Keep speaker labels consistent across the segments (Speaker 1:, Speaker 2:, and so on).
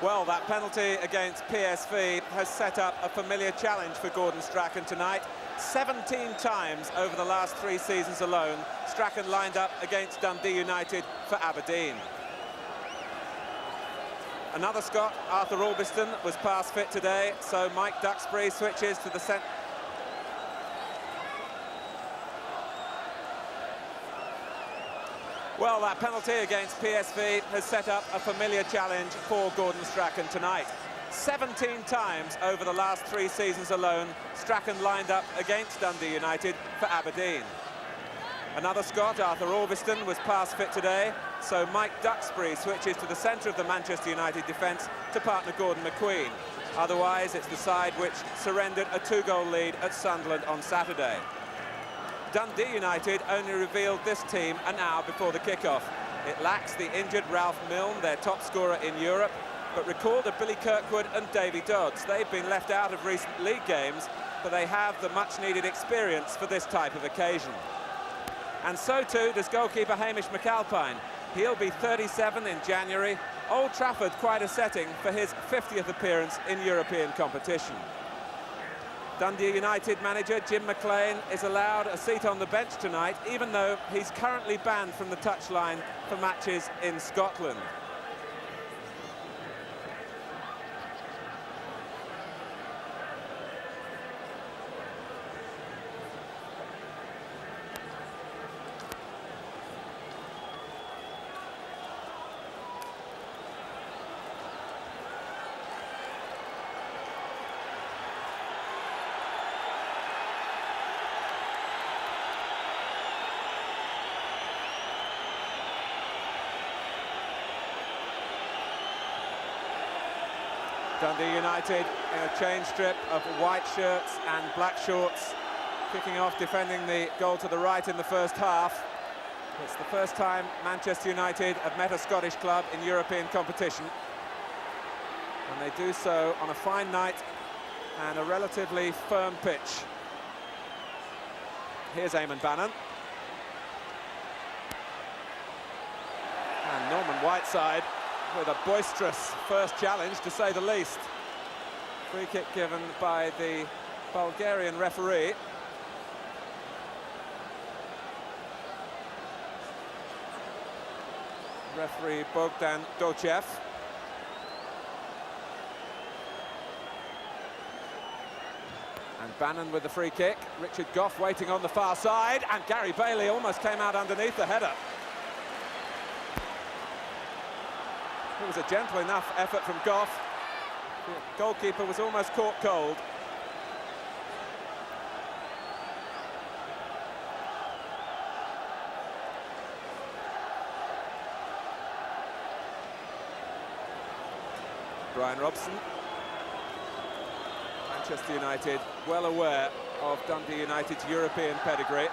Speaker 1: Well, that penalty against PSV has set up a familiar challenge for Gordon Strachan tonight. 17 times over the last 3 seasons alone, Strachan lined up against Dundee United for Aberdeen. Another Scot, Arthur Albiston, was pass fit today, so Mike Duxbury switches to the centre. Well, that penalty against PSV has set up a familiar challenge for Gordon Strachan tonight. 17 times over the last 3 seasons alone, Strachan lined up against Dundee United for Aberdeen. Another Scot, Arthur Albiston, was pass fit today, so Mike Duxbury switches to the centre of the Manchester United defence to partner Gordon McQueen. Otherwise, it's the side which surrendered a 2-goal lead at Sunderland on Saturday. Dundee United only revealed this team an hour before the kickoff. It lacks the injured Ralph Milne, their top scorer in Europe, but recalled of Billy Kirkwood and Davy Dodds. They've been left out of recent league games, but they have the much-needed experience for this type of occasion. And so too does goalkeeper Hamish McAlpine. He'll be 37 in January. Old Trafford quite a setting for his 50th appearance in European competition. Dundee United manager Jim McLean is allowed a seat on the bench tonight, even though he's currently banned from the touchline for matches in Scotland. Dundee United in a change strip of white shirts and black shorts, kicking off, defending the goal to the right in the first half. It's the first time Manchester United have met a Scottish club in European competition, and they do so on a fine night and a relatively firm pitch. Here's Eamon Bannon. And Norman Whiteside with a boisterous first challenge, to say the least. Free kick given by the Bulgarian referee. Referee Bogdan Dochev. And Bannon with the free kick. Richard Gough waiting on the far side, and Gary Bailey almost came out underneath the header. It was a gentle enough effort from Gough. The goalkeeper was almost caught cold. Bryan Robson. Manchester United well aware of Dundee United's European pedigree.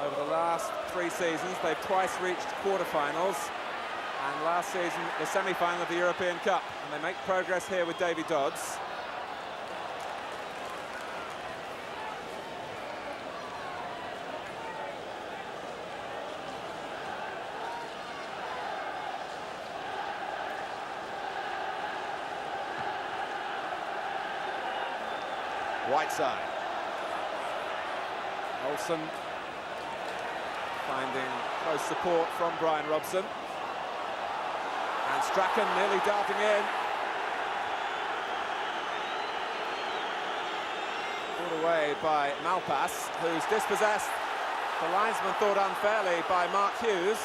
Speaker 1: Over the last 3 seasons, they've twice reached quarter-finals, and last season the semi-final of the European Cup, and they make progress here with Davy Dodds. Whiteside. Olsen finding close support from Bryan Robson. And Strachan nearly darting in. Pulled away by Malpass, who's dispossessed. The linesman thought unfairly by Mark Hughes.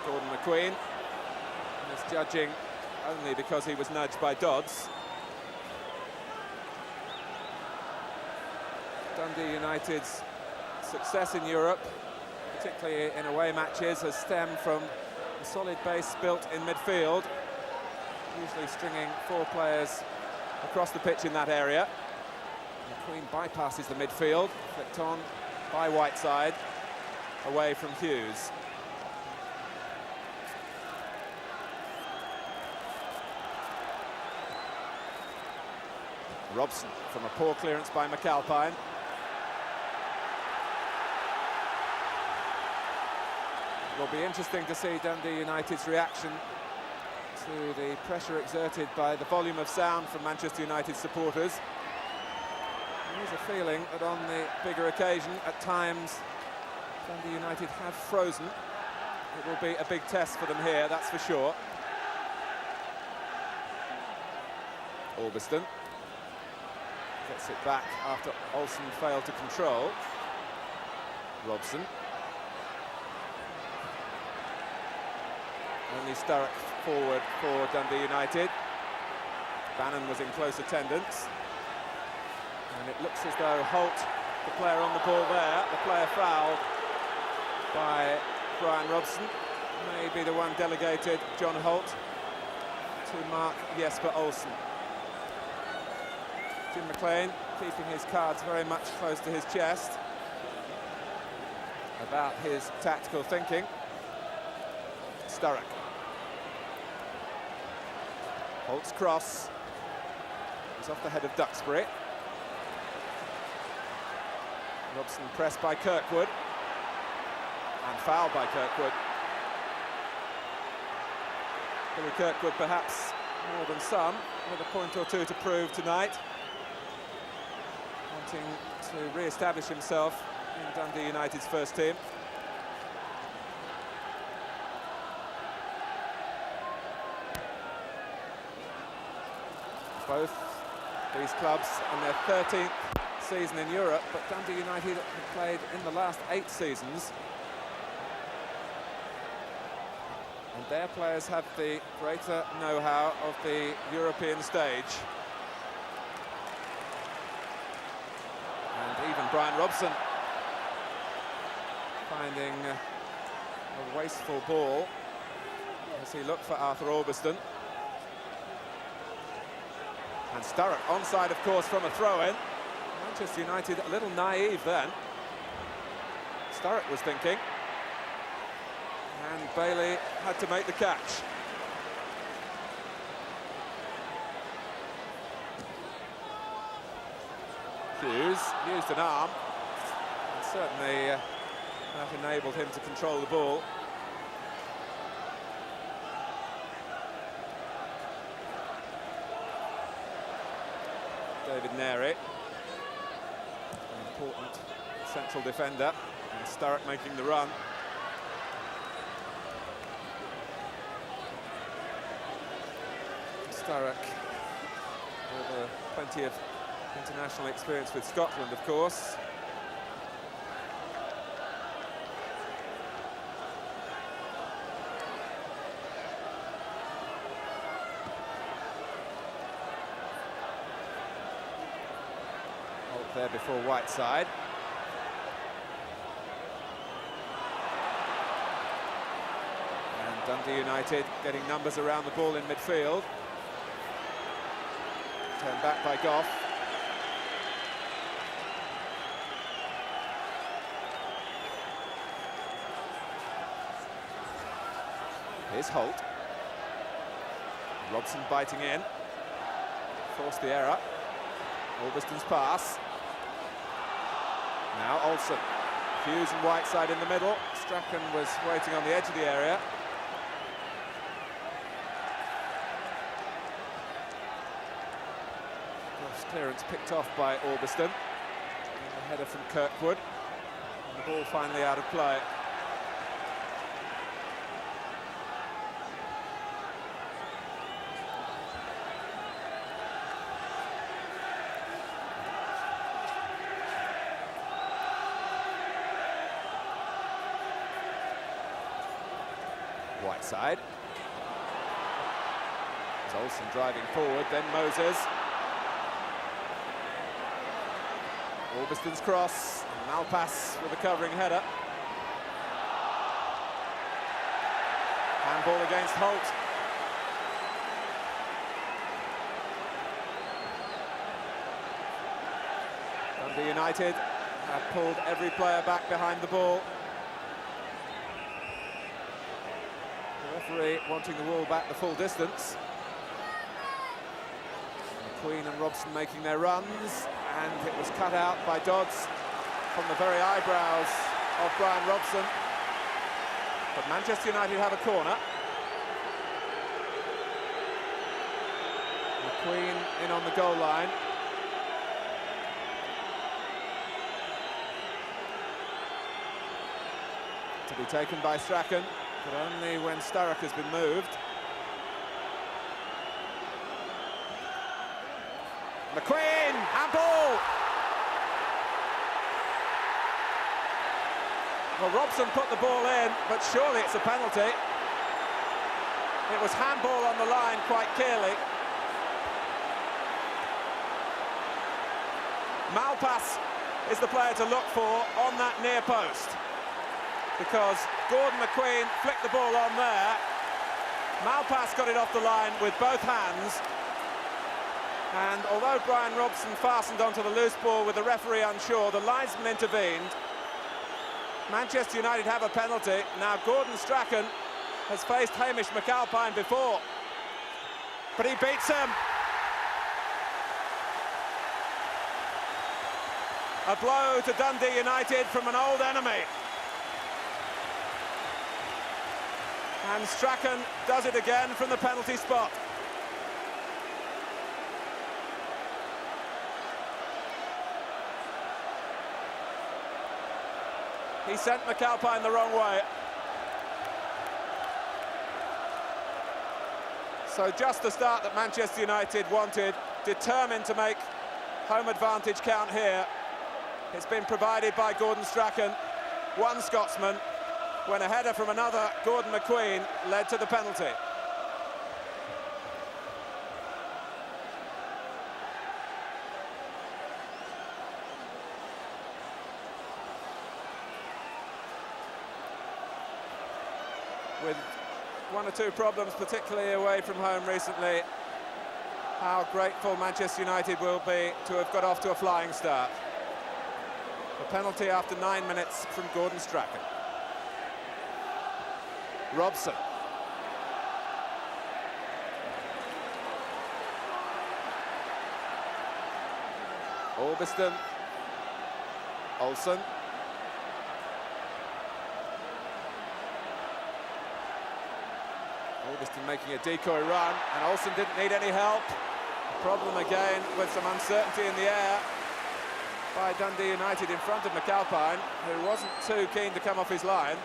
Speaker 1: Gordon McQueen is judging only because he was nudged by Dodds. Dundee United's success in Europe, particularly in away matches, has stemmed from a solid base built in midfield, usually stringing 4 players across the pitch in that area. McQueen bypasses the midfield, flicked on by Whiteside, away from Hughes. Robson from a poor clearance by McAlpine. It will be interesting to see Dundee United's reaction to the pressure exerted by the volume of sound from Manchester United supporters. There is a feeling that on the bigger occasion, at times, Dundee United have frozen. It will be a big test for them here, that's for sure. Orbiston gets it back after Olsen failed to control. Robson. Only Sturrock forward for Dundee United. Bannon was in close attendance. And it looks as though Holt, the player on the ball there, the player fouled by Bryan Robson, may be the one delegated, John Holt, to mark Jesper Olsen. Jim McLean keeping his cards very much close to his chest about his tactical thinking. Sturrock. Holt's cross is off the head of Duxbury. Robson pressed by Kirkwood and fouled by Kirkwood. Billy Kirkwood perhaps more than some, with a point or two to prove tonight, wanting to re-establish himself in Dundee United's first team. Both these clubs on their 13th season in Europe, but Dundee United have played in the last 8 seasons. And their players have the greater know-how of the European stage. And even Bryan Robson finding a wasteful ball as he looked for Arthur Orbiston. And Sturrock onside, of course, from a throw-in. Manchester United a little naive then. Sturrock was thinking. And Bailey had to make the catch. Hughes used an arm. And certainly that enabled him to control the ball. David Neri, an important central defender, and Sturrock making the run. Sturrock with plenty of international experience with Scotland, of course. There before Whiteside. And Dundee United getting numbers around the ball in midfield. Turned back by Goff. Here's Holt. Robson biting in. Forced the error. Orbiston's pass. Now Olsen. Hughes and Whiteside in the middle. Strachan was waiting on the edge of the area. Goff's clearance picked off by Orbiston. And the header from Kirkwood. And the ball finally out of play. Whiteside. It's Olsen driving forward, then Moses. Orbiston's cross, Malpass with a covering header. Handball against Holt. Dundee United have pulled every player back behind the ball. The referee wanting the ball back the full distance. Queen and Robson making their runs, and it was cut out by Dodds from the very eyebrows of Bryan Robson. But Manchester United have a corner. Queen in on the goal line. To be taken by Strachan, but only when Sturrock has been moved. McQueen, handball! Well, Robson put the ball in, but surely it's a penalty. It was handball on the line quite clearly. Malpass is the player to look for on that near post, because Gordon McQueen flicked the ball on there. Malpass got it off the line with both hands, and although Bryan Robson fastened onto the loose ball with the referee unsure, the linesman intervened. Manchester United have a penalty. Now Gordon Strachan has faced Hamish McAlpine before, but he beats him. A blow to Dundee United from an old enemy. And Strachan does it again from the penalty spot. He sent McAlpine the wrong way. So just the start that Manchester United wanted, determined to make home advantage count here. It's been provided by Gordon Strachan, one Scotsman, when a header from another, Gordon McQueen, led to the penalty. With one or two problems, particularly away from home recently, how grateful Manchester United will be to have got off to a flying start. A penalty after 9 minutes from Gordon Strachan. Robson. Orbiston. Olsen. Orbiston making a decoy run, and Olsen didn't need any help. Problem again with some uncertainty in the air by Dundee United in front of McAlpine, who wasn't too keen to come off his line.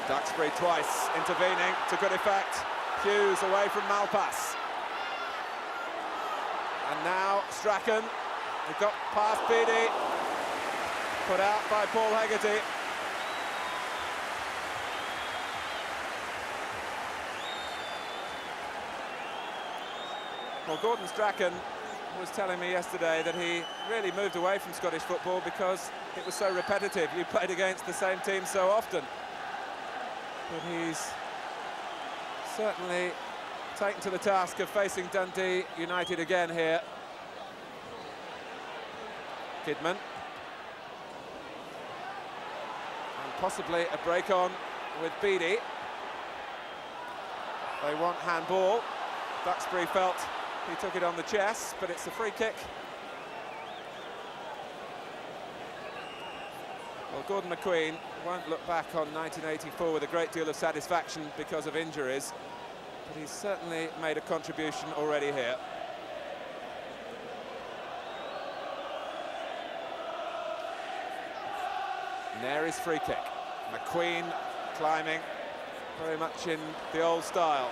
Speaker 1: Duxbury twice intervening to good effect. Hughes away from Malpass. And now Strachan, he got past Beattie, put out by Paul Hegarty. Well, Gordon Strachan was telling me yesterday that he really moved away from Scottish football because it was so repetitive. You played against the same team so often. But he's certainly taken to the task of facing Dundee United again here. Kidman. And possibly a break on with Beattie. They want handball. Duxbury felt he took it on the chest, but it's a free kick. Well, Gordon McQueen won't look back on 1984 with a great deal of satisfaction because of injuries, but he's certainly made a contribution already here. Nary's free kick. McQueen climbing very much in the old style.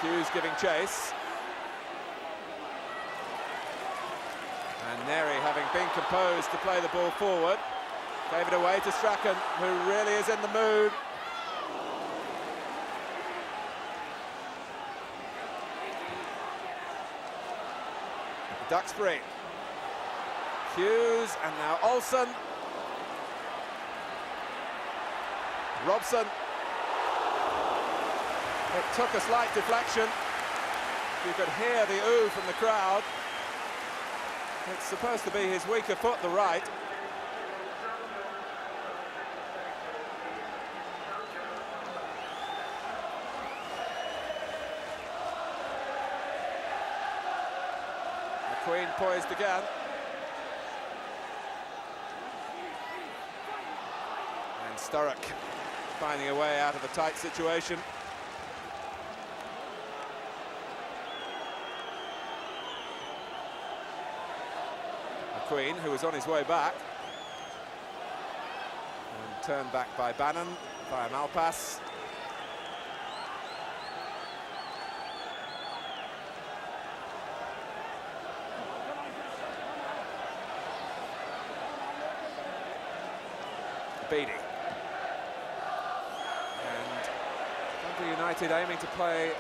Speaker 1: Hughes giving chase. And Nary, having been composed to play the ball forward, gave it away to Strachan, who really is in the mood. Duxbury. Hughes, and now Olsen. Robson. It took a slight deflection. You could hear the ooh from the crowd. It's supposed to be his weaker foot, the right. McQueen poised again. And Sturrock finding a way out of a tight situation. McQueen, who was on his way back. And turned back by Bannon, via Malpass. Beattie. And Dundee United aiming to play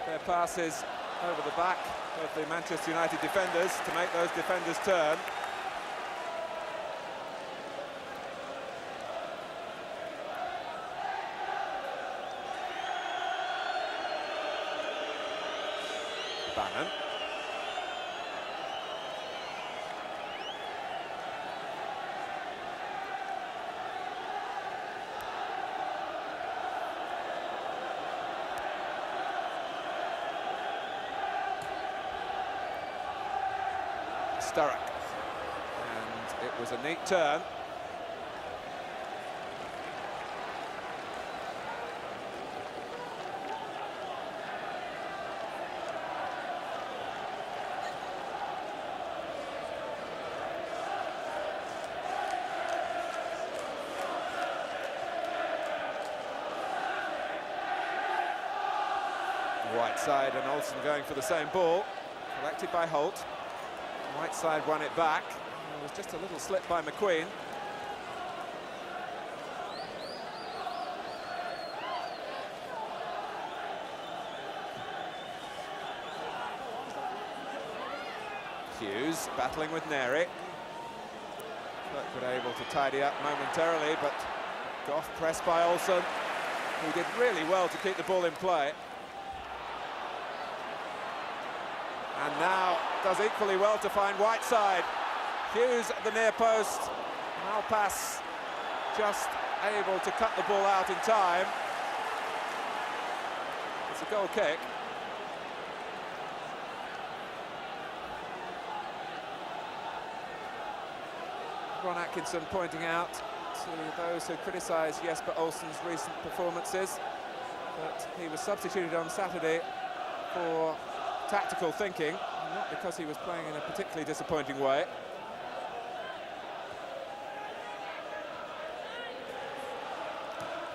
Speaker 1: their passes over the back of the Manchester United defenders to make those defenders turn. Bannon. Sturrock, and it was a neat turn. Whiteside and Olsen going for the same ball, collected by Holt. Whiteside won it back. There was just a little slip by McQueen. Hughes battling with Neri. Kirkwood able to tidy up momentarily, but Goff pressed by Olsen, who did really well to keep the ball in play. And now does equally well to find Whiteside. Hughes at the near post. Malpass just able to cut the ball out in time. It's a goal kick. Ron Atkinson pointing out to those who criticise Jesper Olsen's recent performances that he was substituted on Saturday for tactical thinking, not because he was playing in a particularly disappointing way.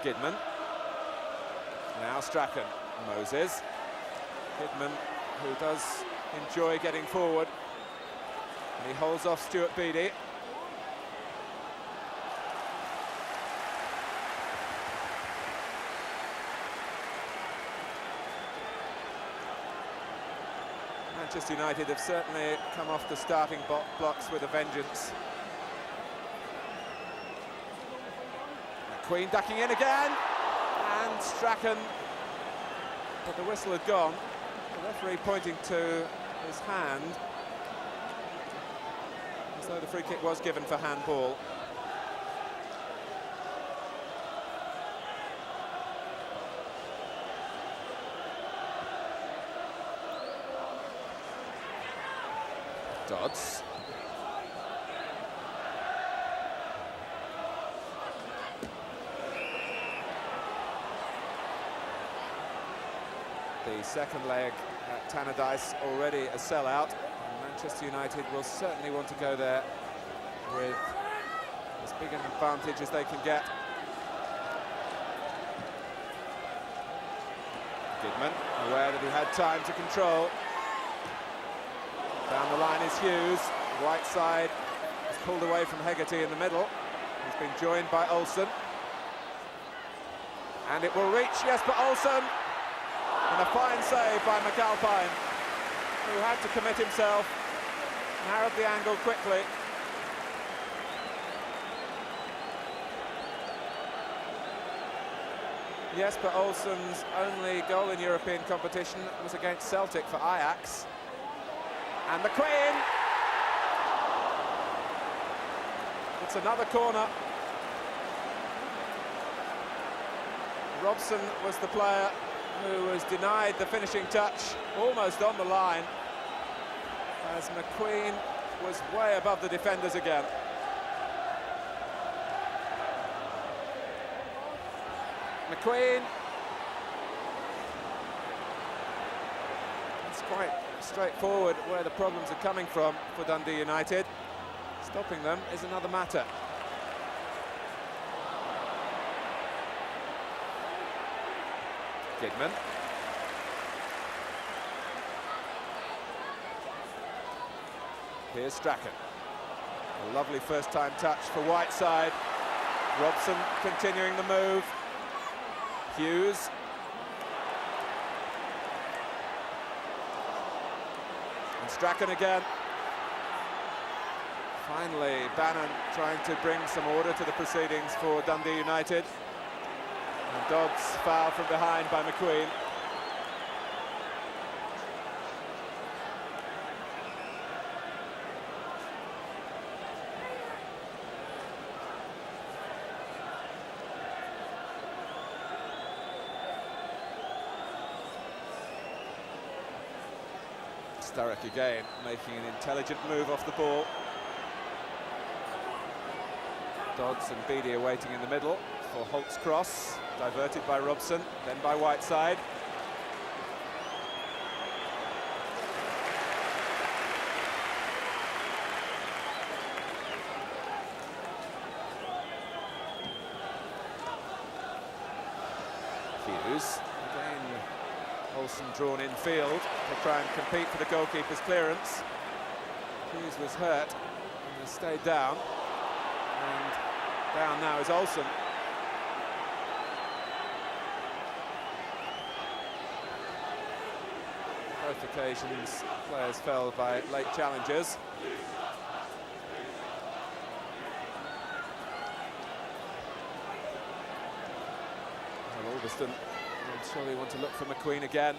Speaker 1: Kidman. Now Strachan. Moses. Kidman, who does enjoy getting forward. And he holds off Stuart Beattie. Manchester United have certainly come off the starting blocks with a vengeance. McQueen ducking in again, and Strachan, but the whistle had gone. The referee pointing to his hand, as though the free kick was given for handball. Dodds. The second leg at Tannadice already a sellout. And Manchester United will certainly want to go there with as big an advantage as they can get. Kidman, aware that he had time to control. Down the line is Hughes. Whiteside is pulled away from Hegarty in the middle. He's been joined by Olsen. And it will reach Jesper Olsen. And a fine save by McAlpine, who had to commit himself, narrowed the angle quickly. Yes, but Olsen's only goal in European competition was against Celtic for Ajax. And McQueen! It's another corner. Robson was the player who was denied the finishing touch, almost on the line, as McQueen was way above the defenders again. McQueen. It's quite straightforward where the problems are coming from for Dundee United. Stopping them is another matter. Kidman. Here's Strachan. A lovely first-time touch for Whiteside. Robson continuing the move. Hughes. And Strachan again. Finally, Bannon trying to bring some order to the proceedings for Dundee United. And Dodds foul from behind by McQueen. Sturrock again, making an intelligent move off the ball. Dodds and Beattie are waiting in the middle for Holt's cross, diverted by Robson, then by Whiteside. Hughes, again Olsen drawn in field to try and compete for the goalkeeper's clearance. Hughes was hurt and has stayed down. And down now is Olsen. Both occasions, players fell by late challengers. Well, Alveston will surely want to look for McQueen again.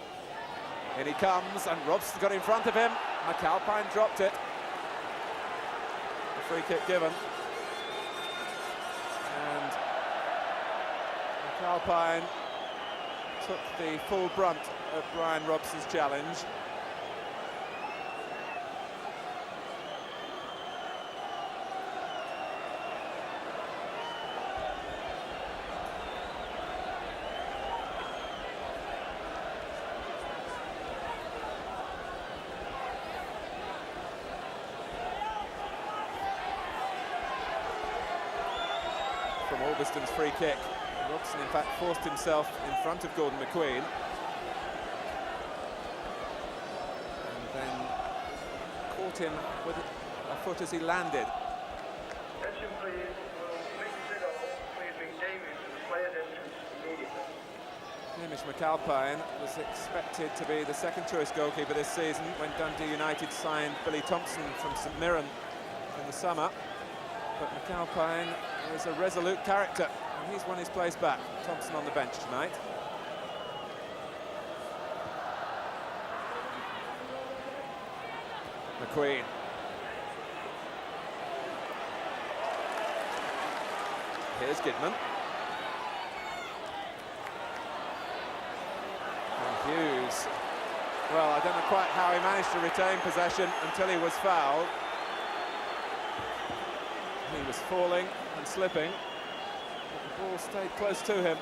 Speaker 1: In he comes, and Robson got in front of him. McAlpine dropped it. A free kick given. And McAlpine took the full brunt of Bryan Robson's challenge. From Alveston's free kick, Robson in fact forced himself in front of Gordon McQueen. And then caught him with a foot as he landed.
Speaker 2: Attention please, please bring Davies to the players' entrance immediately.
Speaker 1: Hamish McAlpine was expected to be the second choice goalkeeper this season when Dundee United signed Billy Thompson from St Mirren in the summer. But McAlpine is a resolute character, and he's won his place back. Thompson on the bench tonight. McQueen. Here's Gidman. And Hughes. Well, I don't know quite how he managed to retain possession until he was fouled. He was falling and slipping, but the ball stayed close to him.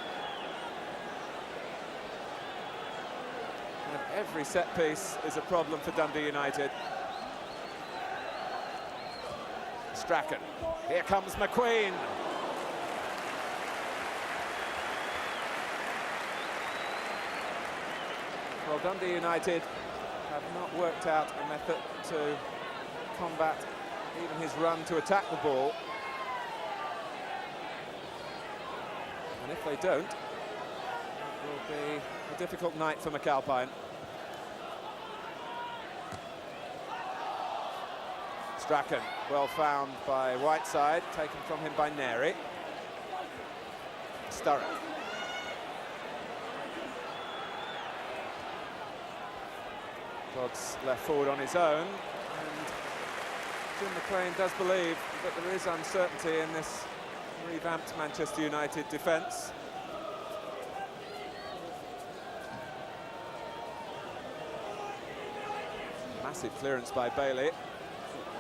Speaker 1: And every set piece is a problem for Dundee United. Strachan. Here comes McQueen. Well, Dundee United have not worked out a method to combat even his run to attack the ball. And if they don't, it will be a difficult night for McAlpine. Strachan, well found by Whiteside, taken from him by Neri. Sturrock. Dodds left forward on his own, and Jim McLean does believe that there is uncertainty in this revamped Manchester United defence. Massive clearance by Bailey. It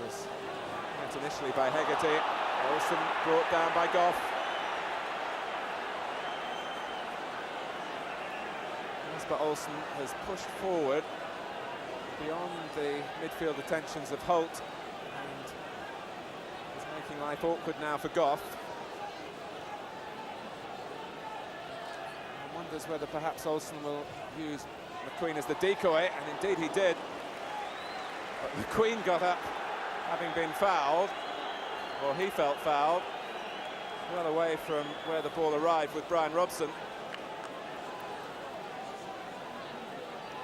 Speaker 1: was met initially by Hegarty. Olsen brought down by Goff. But Olsen has pushed forward beyond the midfield attentions of Holt and is making life awkward now for Goff. One wonders whether perhaps Olsen will use McQueen as the decoy, and indeed he did. But McQueen got up having been fouled, or he felt fouled, well away from where the ball arrived with Bryan Robson.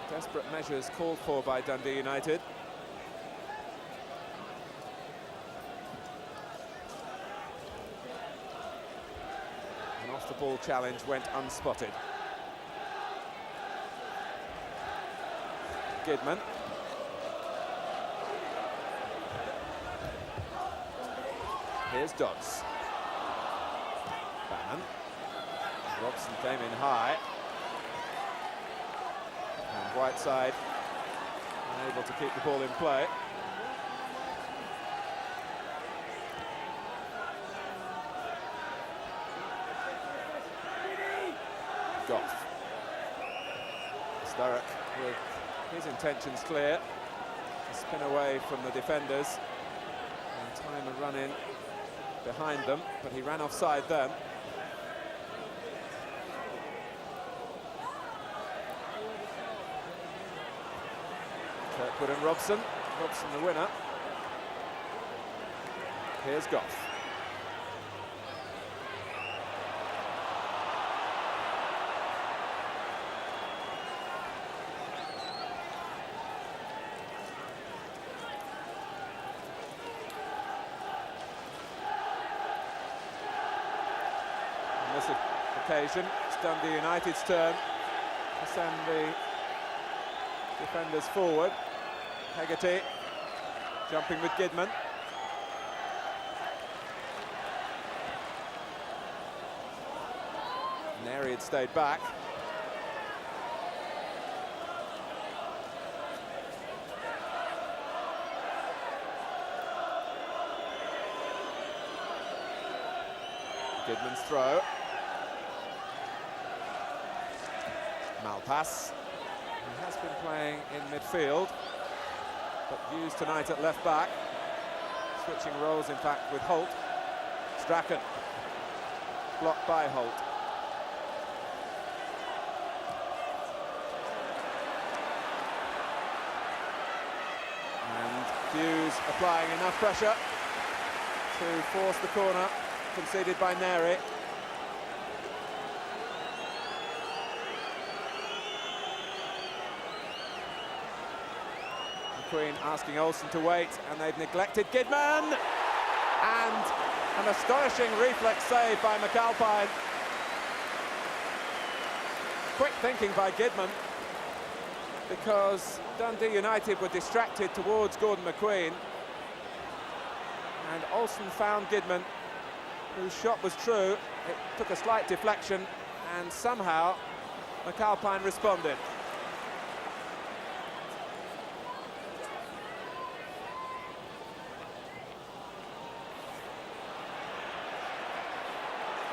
Speaker 1: Desperate measures called for by Dundee United. An off-the-ball challenge went unspotted. Gidman. Here's Dodds. Bannon. Robson came in high. And Whiteside unable to keep the ball in play. Goff. Sturrock with his intentions clear. To spin away from the defenders and time a run in behind them, but he ran offside then. Kirkwood and Robson. Robson the winner. Here's Goff. On this occasion, it's Dundee United's turn to send the defenders forward. Hegarty jumping with Gidman. Neri had stayed back. Gidman's throw. Malpass. He has been playing in midfield, but used tonight at left back. Switching roles, in fact, with Holt. Strachan. Blocked by Holt. And Hughes applying enough pressure to force the corner conceded by Neri. McQueen asking Olsen to wait, and they've neglected Gidman, and an astonishing reflex save by McAlpine. Quick thinking by Gidman, because Dundee United were distracted towards Gordon McQueen, and Olsen found Gidman, whose shot was true. It took a slight deflection, and somehow McAlpine responded.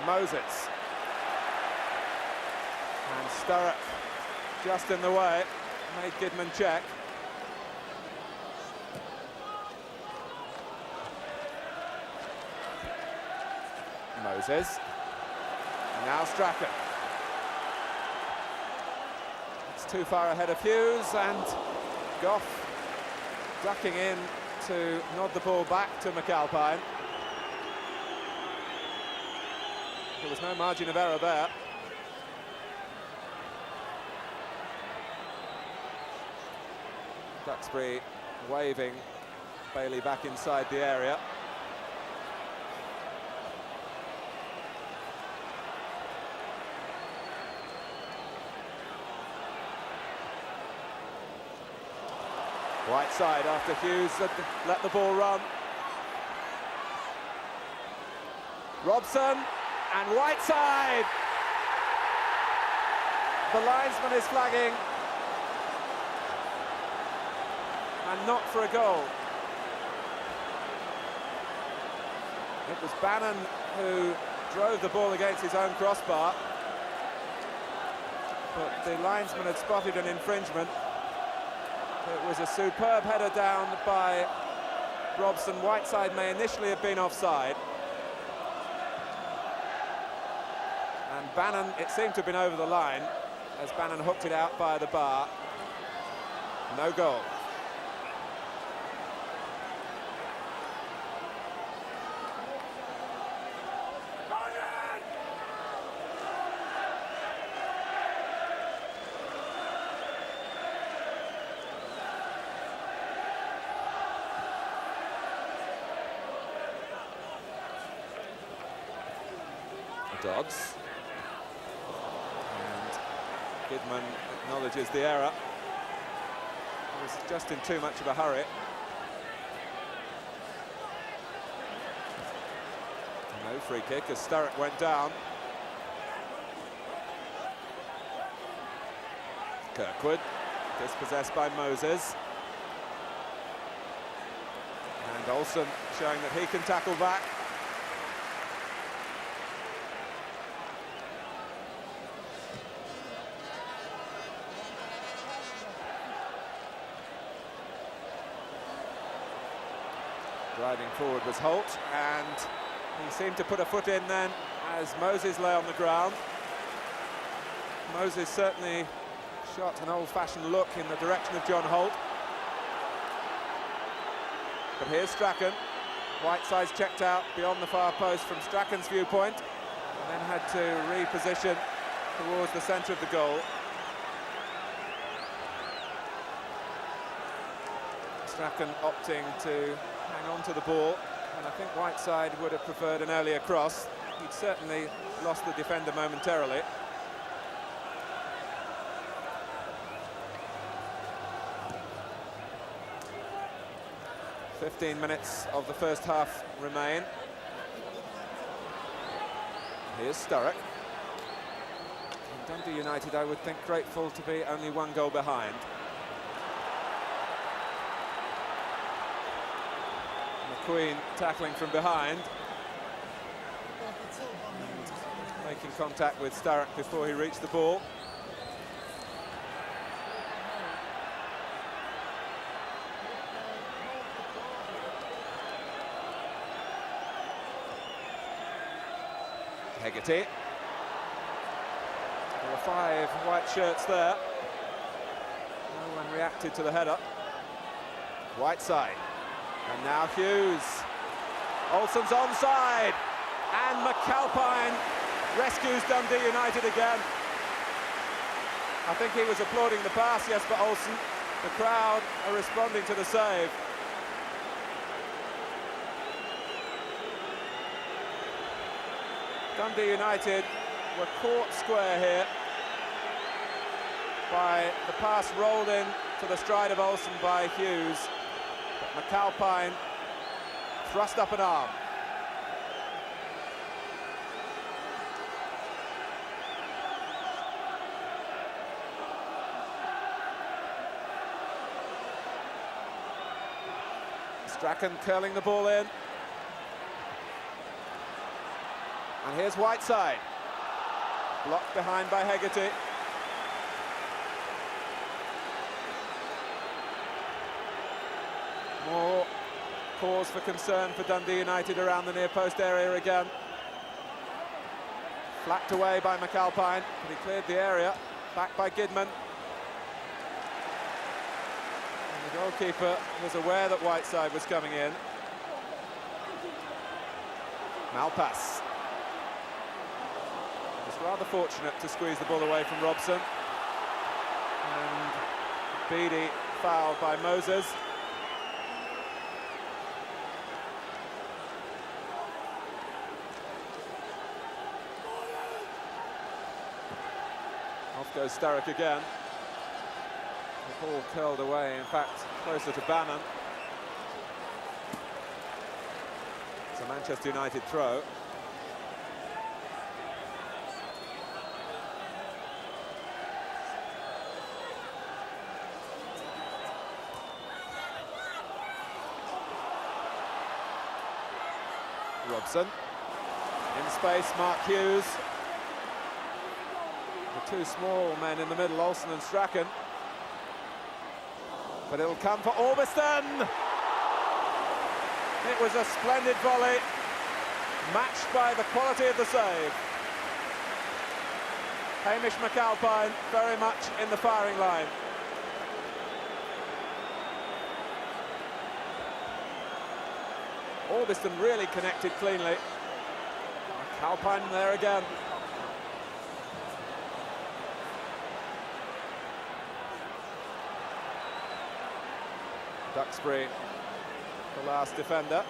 Speaker 1: Moses. And Sturrock just in the way, made Gidman check. Moses. Now Strachan. It's too far ahead of Hughes, and Goff ducking in to nod the ball back to McAlpine. There was no margin of error there. Duxbury waving Bailey back inside the area. Whiteside after Hughes had let the ball run. Robson and Whiteside. The linesman is flagging. And not for a goal. It was Bannon who drove the ball against his own crossbar. But the linesman had spotted an infringement. It was a superb header down by Robson. Whiteside may initially have been offside. And Bannon, it seemed to have been over the line as Bannon hooked it out by the bar. No goal. Dodds, and Kidman acknowledges the error. He was just in too much of a hurry. No free kick as Sturrock went down. Kirkwood, dispossessed by Moses. And Olsen showing that he can tackle back. Driving forward was Holt, and he seemed to put a foot in then as Moses lay on the ground. Moses certainly shot an old-fashioned look in the direction of John Holt. But here's Strachan. Whiteside's checked out beyond the far post from Strachan's viewpoint, and then had to reposition towards the centre of the goal. Strachan opting to hang on to the ball, and I think Whiteside would have preferred an earlier cross. He'd certainly lost the defender momentarily. "15 minutes of the first half remain. Here's Sturrock. And Dundee United, I would think, grateful to be only one goal behind. McQueen tackling from behind, making contact with Sturrock before he reached the ball. Hegarty. There were 5 white shirts there. No one reacted to the header. Whiteside. And now Hughes. Olsen's onside. And McAlpine rescues Dundee United again. I think he was applauding the pass, Jesper Olsen. The crowd are responding to the save. Dundee United were caught square here by the pass rolled in to the stride of Olsen by Hughes. But McAlpine thrust up an arm. Strachan curling the ball in. And here's Whiteside. Blocked behind by Hegarty. More cause for concern for Dundee United around the near post area again. Flapped away by McAlpine, but he cleared the area. Back by Kidman. And the goalkeeper was aware that Whiteside was coming in. Malpass. Was rather fortunate to squeeze the ball away from Robson. And Beattie fouled by Moses. Off goes Sturrock again. The ball curled away, in fact, closer to Bannon. It's a Manchester United throw. Robson. In space, Mark Hughes. The two small men in the middle, Olsen and Strachan. But it'll come for Orbiston. It was a splendid volley, matched by the quality of the save. Hamish McAlpine very much in the firing line. Orbiston really connected cleanly. McAlpine there again. Duxbury, the last defender.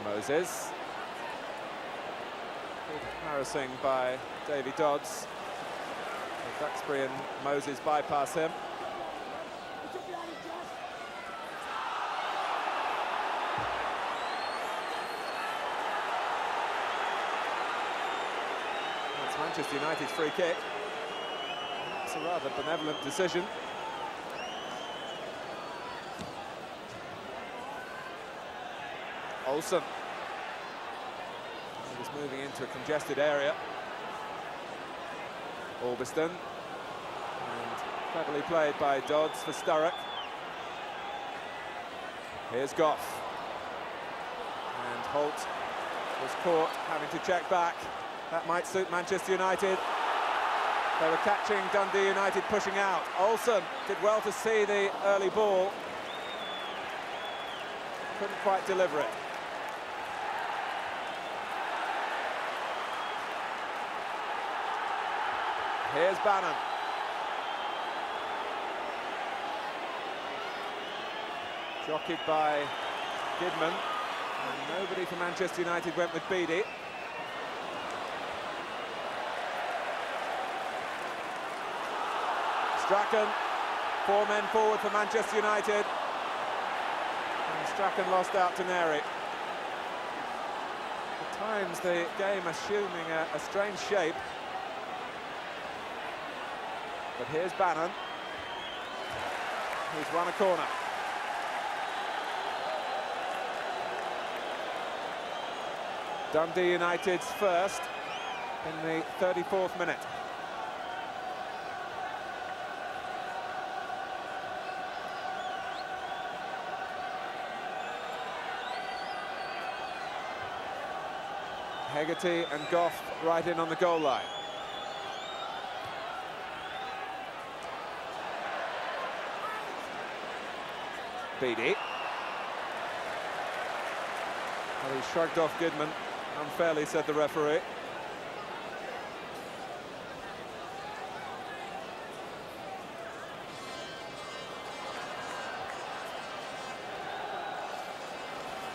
Speaker 1: Moses. Good harassing by Davy Dodds. Duxbury and Moses bypass him. That's Manchester United's free kick. It's a rather benevolent decision. Olsen. He's moving into a congested area. Orbiston. And cleverly played by Dodds for Sturrock. Here's Goff. And Holt was caught, having to check back. That might suit Manchester United. They were catching Dundee United pushing out. Olsen did well to see the early ball. Couldn't quite deliver it. Here's Bannon. Jockeyed by Gidman. And nobody from Manchester United went with Beattie. Strachan, 4 men forward for Manchester United. And Strachan lost out to Neri. At times the game assuming a strange shape. But here's Bannon, who's won a corner. Dundee United's first in the 34th minute. Hegarty and Goff right in on the goal line. Beattie. Well, he shrugged off Gidman. Unfairly, said the referee.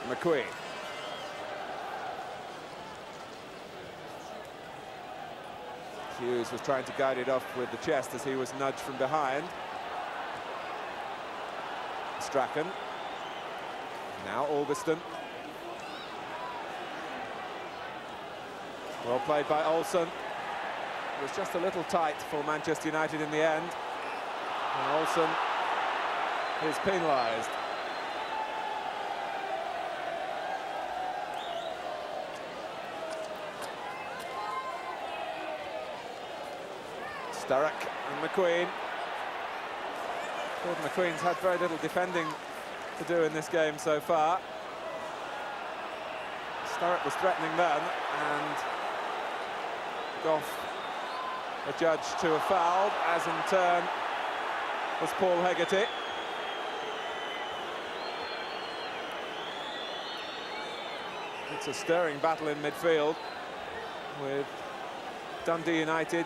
Speaker 1: McQueen. Hughes was trying to guide it off with the chest as he was nudged from behind. Strachan. Now Orbiston. Well played by Olsen. It was just a little tight for Manchester United in the end. And Olsen is penalised. Sturrock and McQueen. Gordon McQueen's had very little defending to do in this game so far. Sturrock was threatening then, and Goff adjudged to a foul, as in turn was Paul Hegarty. It's a stirring battle in midfield, with Dundee United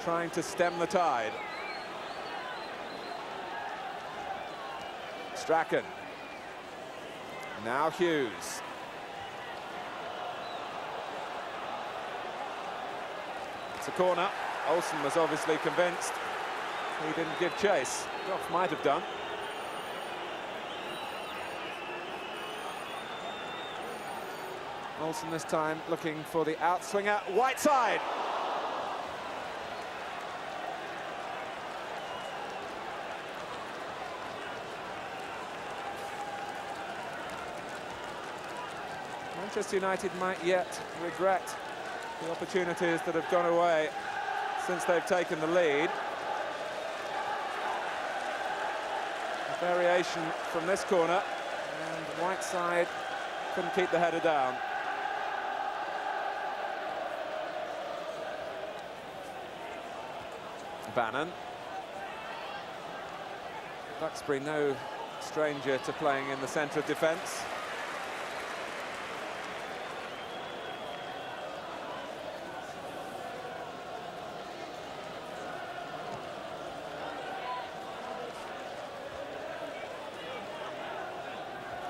Speaker 1: trying to stem the tide. Strachan. Now Hughes. It's a corner. Olsen was obviously convinced. He didn't give chase. Goff might have done. Olsen this time looking for the outswinger. Whiteside! Manchester United might yet regret the opportunities that have gone away since they've taken the lead. A variation from this corner, and Whiteside couldn't keep the header down. Bannon. Duxbury no stranger to playing in the centre of defence.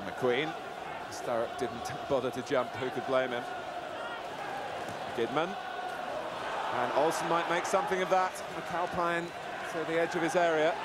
Speaker 1: McQueen. Sturrock didn't bother to jump, who could blame him? Kidman. And Olsen might make something of that. McAlpine to the edge of his area.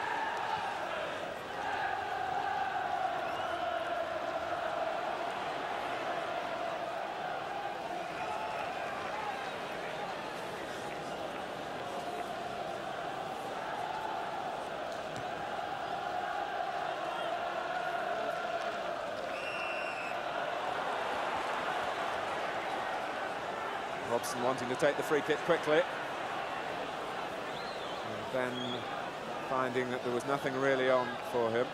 Speaker 1: Robson wanting to take the free kick quickly. And then finding that there was nothing really on for him.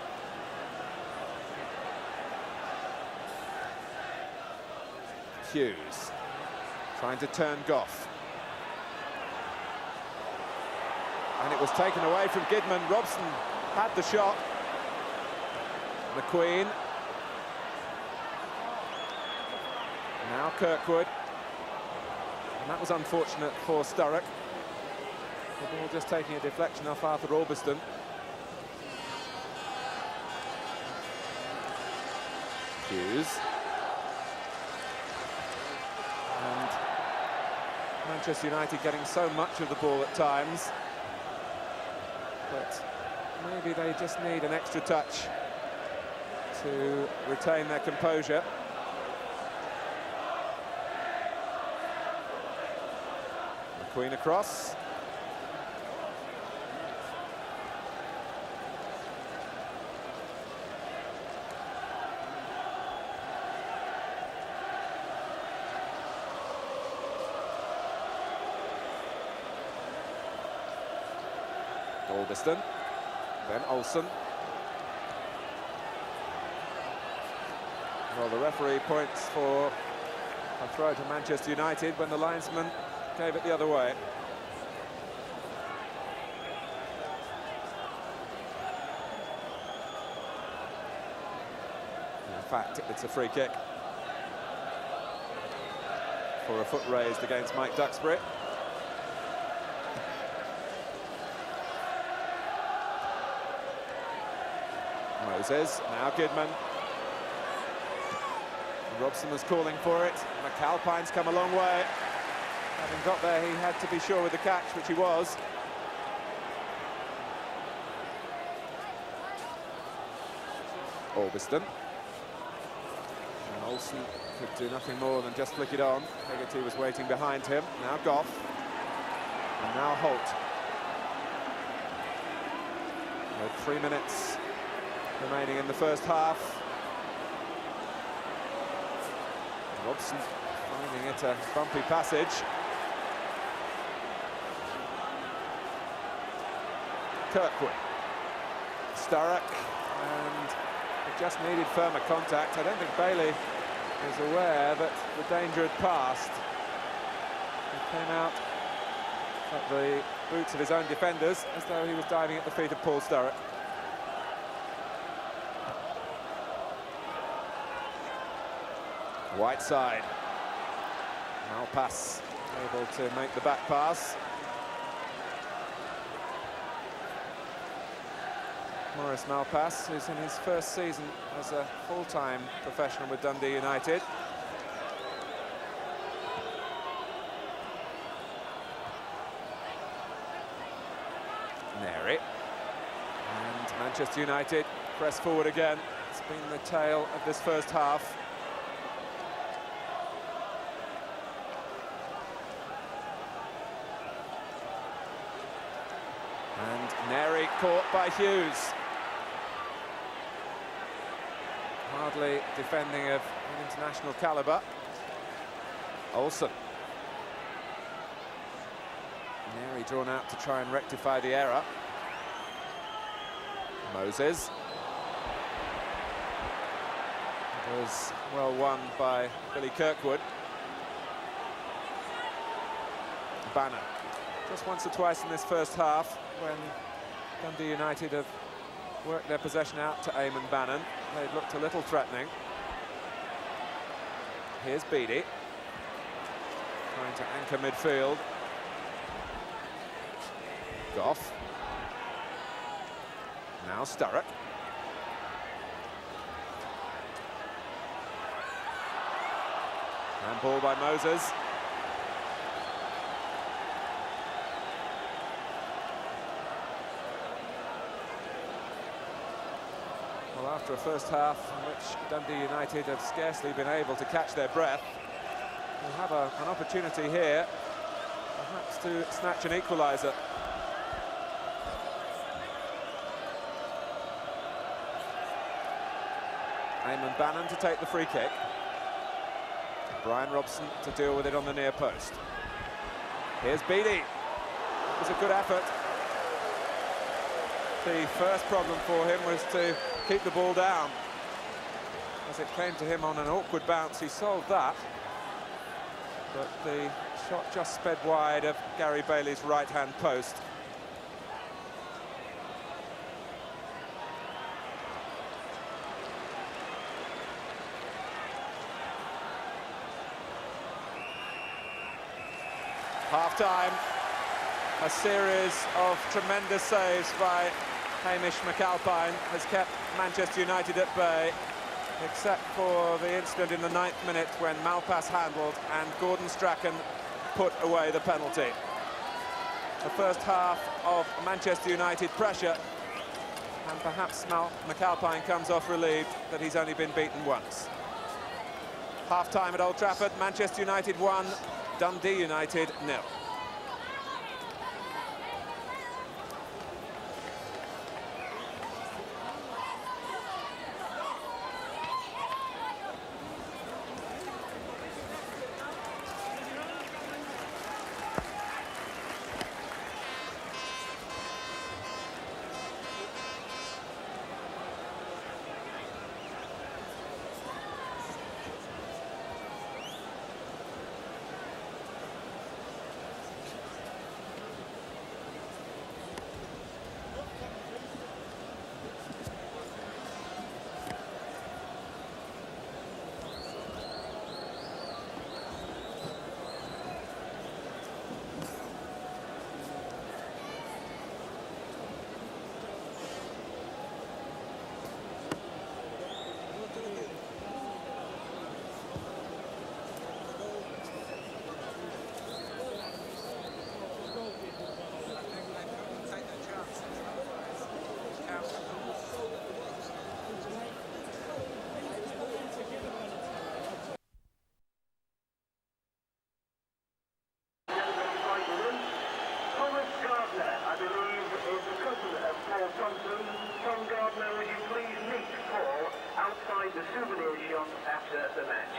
Speaker 1: Hughes trying to turn Goff. And it was taken away from Kidman. Robson had the shot. McQueen. Now Kirkwood. And that was unfortunate for Sturrock. The ball just taking a deflection off Arthur Orbiston. Hughes. And Manchester United getting so much of the ball at times. But maybe they just need an extra touch to retain their composure. McQueen across. Orbiston, then Olsen. Well, the referee points for a throw to Manchester United when the linesman gave it the other way. In fact, it's a free kick for a foot raised against Mike Duxbury. Moses, now Kidman. Robson was calling for it. McAlpine's come a long way. Having got there, he had to be sure with the catch, which he was. Orbiston. And Olsen could do nothing more than just flick it on. Hegarty was waiting behind him. Now Goff. And now Holt. With 3 minutes remaining in the first half. Robson finding it a bumpy passage. Kirkwood. Sturrock, and it just needed firmer contact. I don't think Bailey was aware that the danger had passed. He came out at the boots of his own defenders as though he was diving at the feet of Paul Sturrock. Whiteside. Malpass able to make the back pass. Maurice Malpass, who's in his first season as a full-time professional with Dundee United. Manchester United press forward again. It's been the tale of this first half. And Neri caught by Hughes. Hardly defending of an international calibre. Olsen. Neri drawn out to try and rectify the error. Moses. It was well won by Billy Kirkwood. Bannon. Just once or twice in this first half when Dundee United have worked their possession out to Eamon Bannon, they've looked a little threatening. Here's Beattie, trying to anchor midfield. Goff. Now Sturrock. And ball by Moses. Well, after a first half in which Dundee United have scarcely been able to catch their breath, we'll have an opportunity here, perhaps to snatch an equaliser. Eamon Bannon to take the free kick. Bryan Robson to deal with it on the near post. Here's Beattie. It was a good effort. The first problem for him was to keep the ball down. As it came to him on an awkward bounce, he solved that. But the shot just sped wide of Gary Bailey's right-hand post. Half-time, a series of tremendous saves by Hamish McAlpine has kept Manchester United at bay, except for the incident in the 9th minute when Malpass handled and Gordon Strachan put away the penalty. The first half of Manchester United pressure, and perhaps McAlpine comes off relieved that he's only been beaten once. Half-time at Old Trafford, Manchester United 1, Dundee United 0.
Speaker 2: The souvenir shop after the match.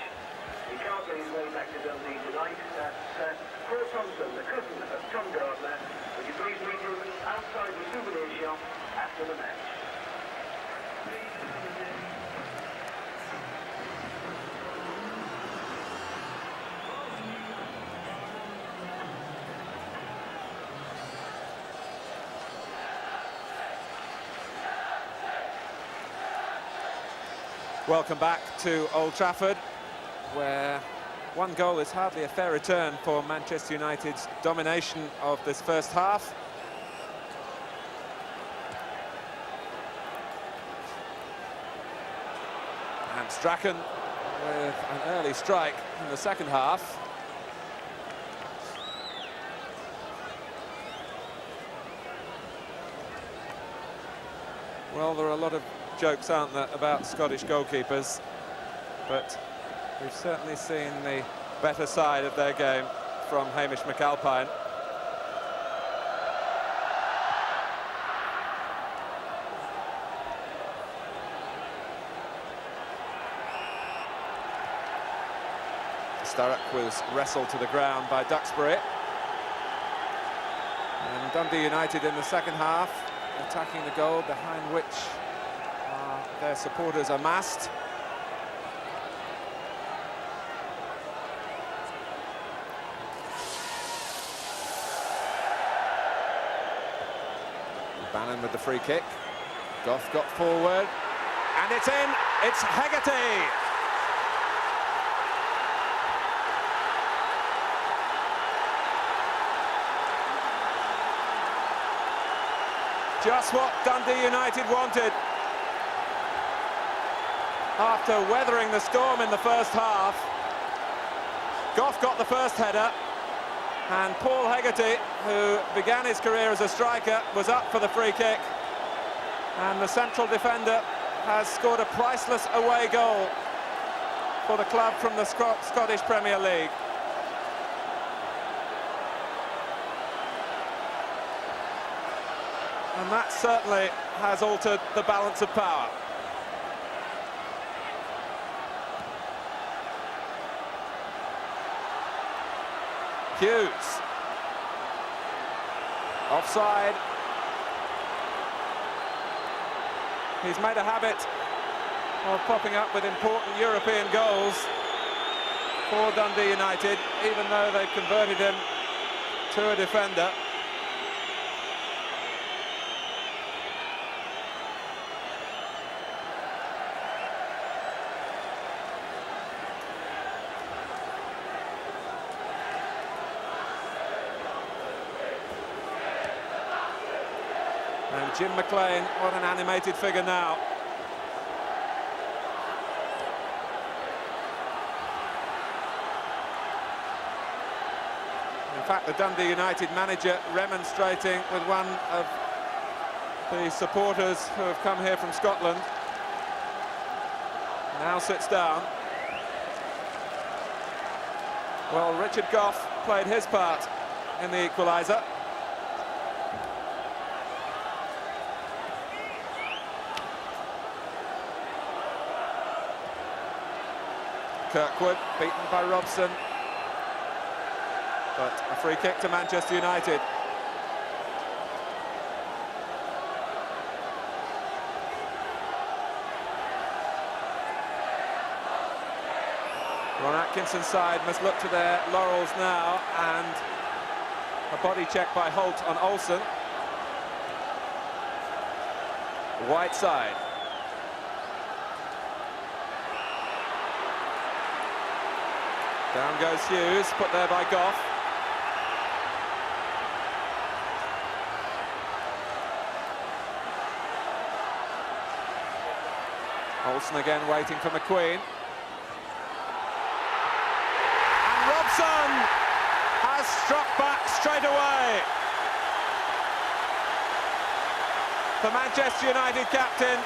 Speaker 2: He can't get his way back to Dundee tonight. That's Paul Thompson, the cousin of Tom Gardner. Would you please meet him outside the souvenir shop after the match?
Speaker 1: Welcome back to Old Trafford, where one goal is hardly a fair return for Manchester United's domination of this first half. And Strachan with an early strike in the second half. Well, there are a lot of jokes, aren't there, about Scottish goalkeepers, but we've certainly seen the better side of their game from Hamish McAlpine. Sturrock was wrestled to the ground by Duxbury. And Dundee United in the second half, attacking the goal behind which their supporters are massed. Bannon with the free kick. Goff got forward, and it's in. It's Hegarty. Just what Dundee United wanted. After weathering the storm in the first half, Goff got the first header, and Paul Hegarty, who began his career as a striker, was up for the free kick, and the central defender has scored a priceless away goal for the club from the Scottish Premier League. And that certainly has altered the balance of power. Hughes. Offside. He's made a habit of popping up with important European goals for Dundee United, even though they've converted him to a defender. And Jim McLean, what an animated figure now. In fact, the Dundee United manager remonstrating with one of the supporters who have come here from Scotland. Now sits down. Well, Richard Goff played his part in the equaliser. Kirkwood beaten by Robson, but a free kick to Manchester United. Ron Atkinson's side must look to their laurels now, and a body check by Holt on Olsen. White side. Down goes Hughes, put there by Goff. Olsen again waiting for McQueen. And Robson has struck back straight away. The Manchester United captain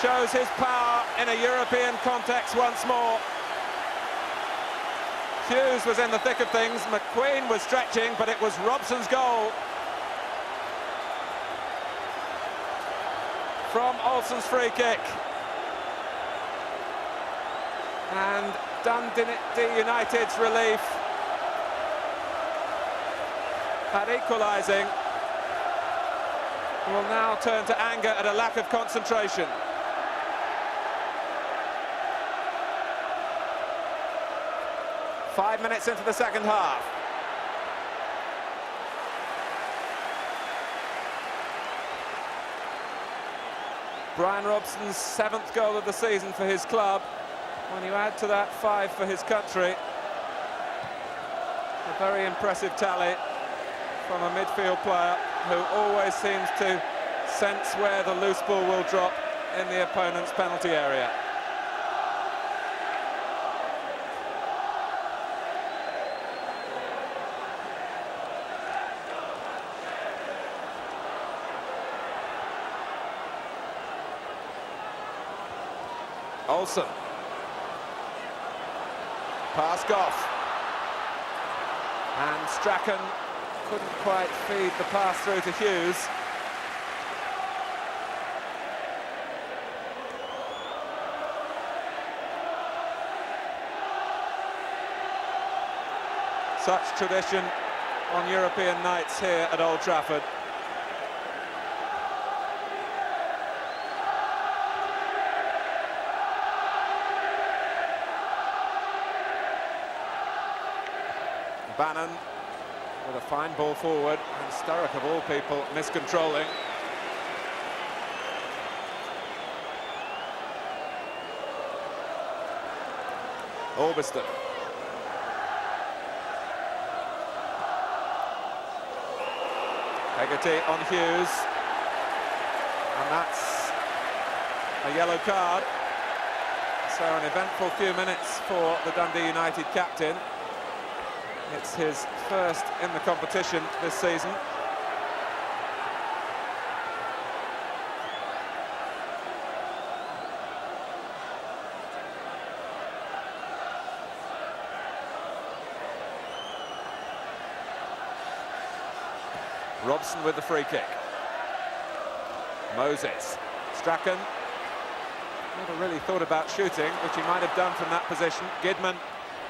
Speaker 1: shows his power in a European context once more. Hughes was in the thick of things, McQueen was stretching, but it was Robson's goal from Olsen's free kick. And Dundee United's relief at equalising will now turn to anger at a lack of concentration. Five minutes into the second half. Bryan Robson's 7th goal of the season for his club. When you add to that 5 for his country, a very impressive tally from a midfield player who always seems to sense where the loose ball will drop in the opponent's penalty area. Olsen. Pass Goff. And Strachan couldn't quite feed the pass through to Hughes. Such tradition on European nights here at Old Trafford. Bannon with a fine ball forward, and Sturrock, of all people, miscontrolling. Orbiston. Hegarty on Hughes, and that's a yellow card. So an eventful few minutes for the Dundee United captain. It's his first in the competition this season. Robson with the free kick. Moses. Strachan. Never really thought about shooting, which he might have done from that position. Gidman,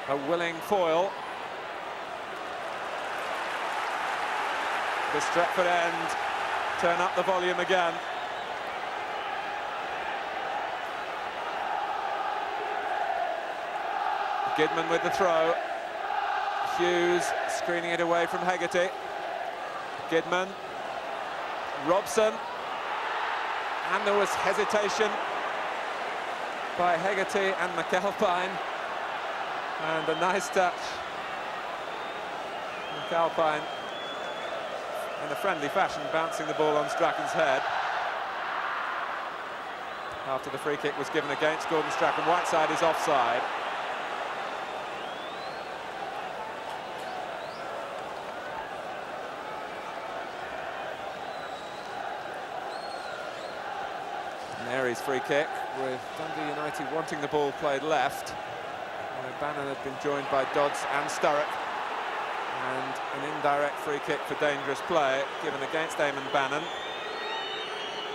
Speaker 1: a willing foil. The Trafford end, turn up the volume again. Gidman with the throw. Hughes screening it away from Hegarty. Gidman. Robson. And there was hesitation by Hegarty and McAlpine. And a nice touch. McAlpine, in a friendly fashion, bouncing the ball on Strachan's head. After the free kick was given against Gordon Strachan, Whiteside is offside. Mary's free kick, with Dundee United wanting the ball played left. Bannon had been joined by Dodds and Sturrock. And an indirect free kick for dangerous play given against Eamon Bannon,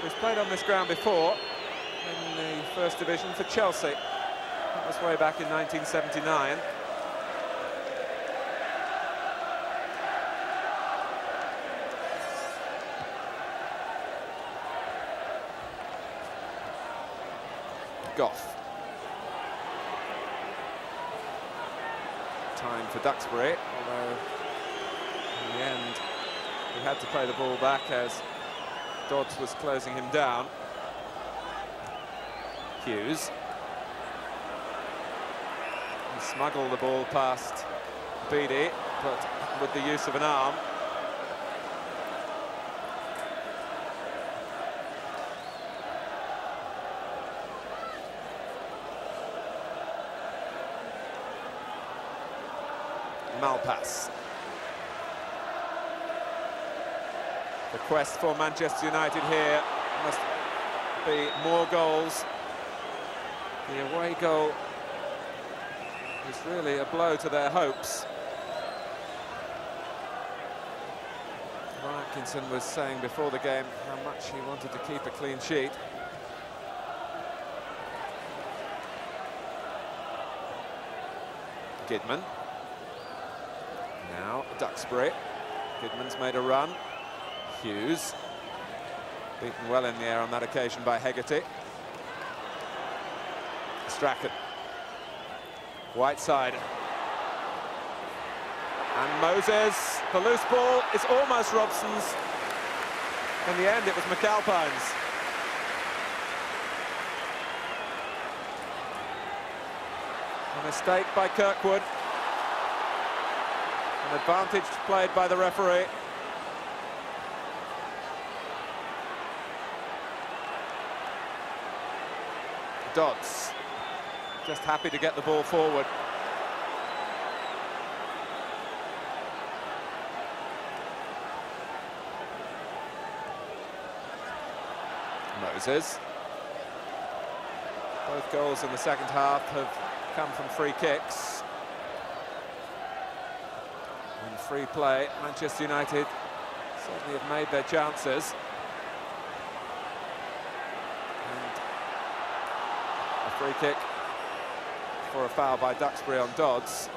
Speaker 1: who's played on this ground before in the First Division for Chelsea. That was way back in 1979. Goff. Time for Duxbury, although in the end he had to play the ball back as Dodds was closing him down. Hughes. He smuggled the ball past Beattie, but with the use of an arm. Malpass. The quest for Manchester United here must be more goals. The away goal is really a blow to their hopes. Ron Atkinson was saying before the game how much he wanted to keep a clean sheet. Gidman. Now Duxbury. Gidman's made a run. Hughes. Beaten well in the air on that occasion by Hegarty. Strachan. Whiteside. And Moses. The loose ball is almost Robson's. In the end, it was McAlpine's. A mistake by Kirkwood. An advantage played by the referee. Dodds just happy to get the ball forward. Moses. Both goals in the second half have come from free kicks. In free play, Manchester United certainly have made their chances. And a free kick for a foul by Duxbury on Dodds.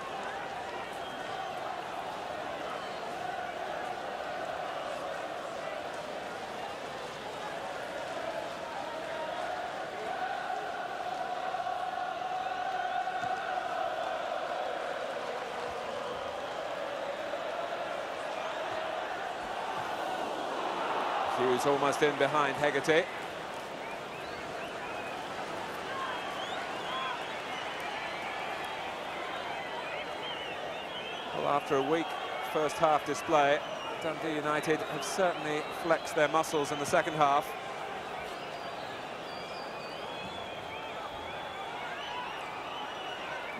Speaker 1: Hughes almost in behind Hegarty. Well, after a weak first half display, Dundee United have certainly flexed their muscles in the second half.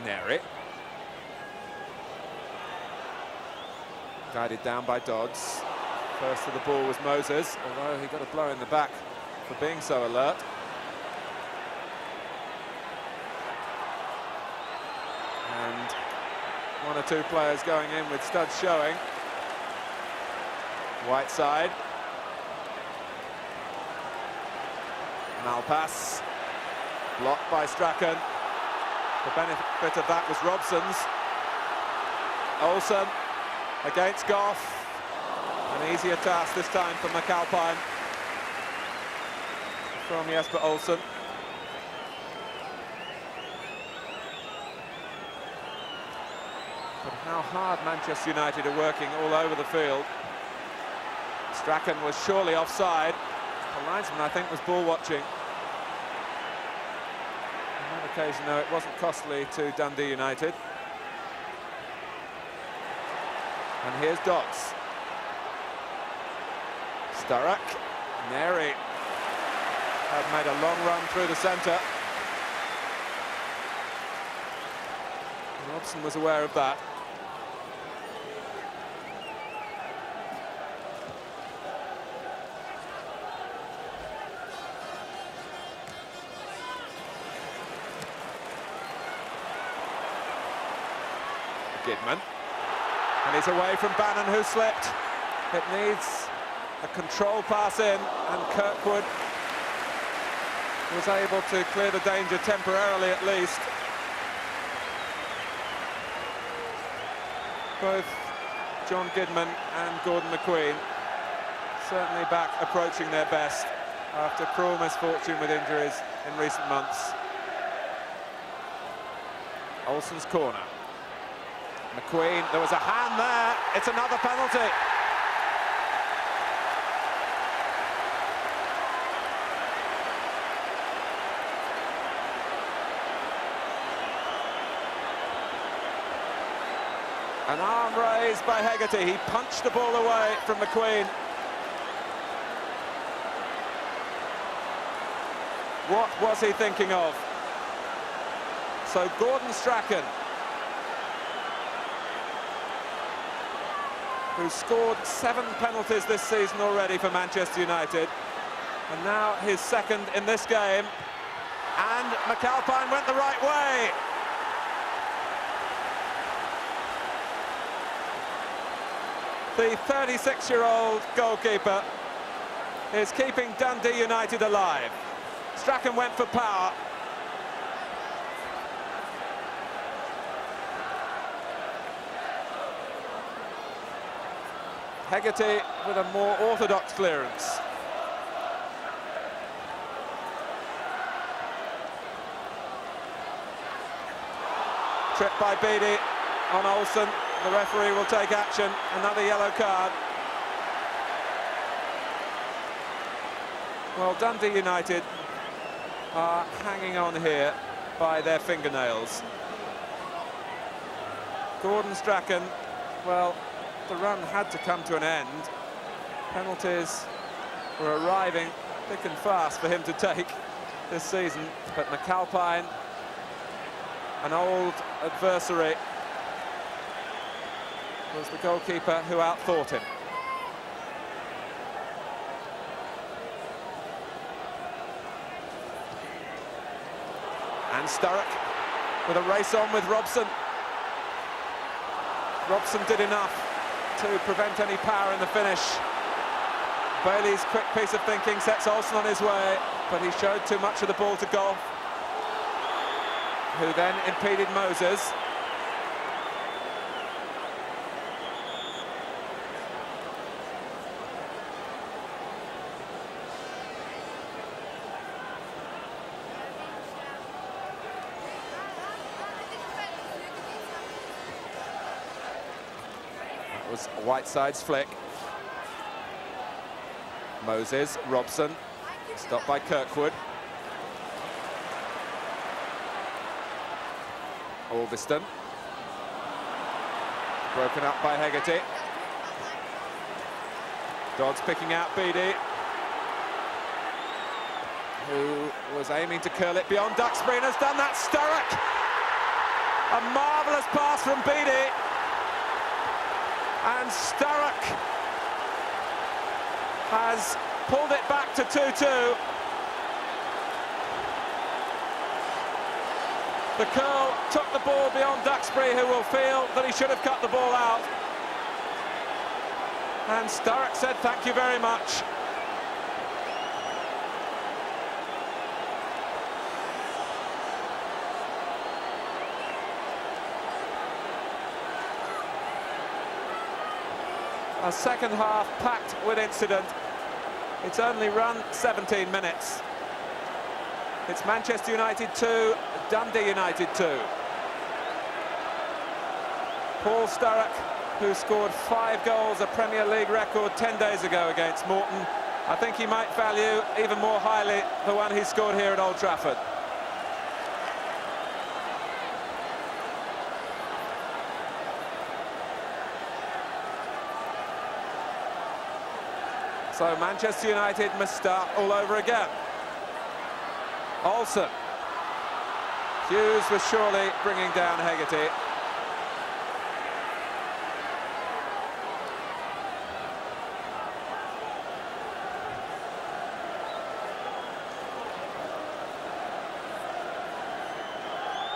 Speaker 1: Neri. Guided down by Dodds. First to the ball was Moses, although he got a blow in the back for being so alert. And one or two players going in with studs showing. Whiteside. Malpass. Blocked by Strachan. The benefit of that was Robson's. Olsen against Goff. An easier task this time for McAlpine from Jesper Olsen. But how hard Manchester United are working all over the field. Strachan was surely offside. The linesman, I think, was ball watching. On that occasion, though, it wasn't costly to Dundee United. And here's Dodds. Sturrock, Neri had made a long run through the centre. Robson was aware of that. Gidman, and he's away from Bannon, who slipped. It needs a control pass in, and Kirkwood was able to clear the danger temporarily at least. Both John Gidman and Gordon McQueen certainly back approaching their best after cruel misfortune with injuries in recent months. Olsen's corner. McQueen, there was a hand there, it's another penalty. An arm raised by Hegarty. He punched the ball away from McQueen. What was he thinking of? So Gordon Strachan, who scored 7 penalties this season already for Manchester United, and now his second in this game, and McAlpine went the right way. The 36-year-old goalkeeper is keeping Dundee United alive. Strachan went for power. Hegarty with a more orthodox clearance. Trip by Beattie on Olsen. The referee will take action. Another yellow card. Well, Dundee United are hanging on here by their fingernails. Gordon Strachan, well, the run had to come to an end. Penalties were arriving thick and fast for him to take this season, but McAlpine, an old adversary, was the goalkeeper who outthought him. And Sturrock with a race on with Robson. Robson did enough to prevent any power in the finish. Bailey's quick piece of thinking sets Olsen on his way, but he showed too much of the ball to Golf, who then impeded Moses. That was Whiteside's flick. Moses, Robson, stopped by Kirkwood. Alveston. Broken up by Hegarty. Dodds picking out Beattie, who was aiming to curl it beyond Duxbury and has done that. Sturrock! A marvellous pass from Beattie. And Sturrock has pulled it back to 2-2. The curl took the ball beyond Duxbury, who will feel that he should have cut the ball out. And Sturrock said thank you very much. A second half packed with incident. It's only run 17 minutes. It's Manchester United 2, Dundee United 2. Paul Sturrock, who scored 5 goals, a Premier League record 10 days ago against Morton. I think he might value even more highly the one he scored here at Old Trafford. So Manchester United must start all over again. Olsen. Hughes was surely bringing down Hegarty.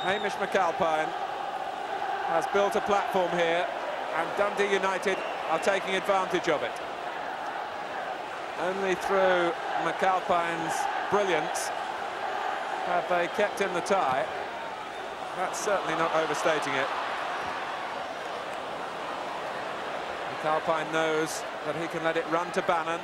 Speaker 1: Hamish McAlpine has built a platform here, and Dundee United are taking advantage of it. Only through McAlpine's brilliance have they kept in the tie. That's certainly not overstating it. McAlpine knows that he can let it run to Bannon.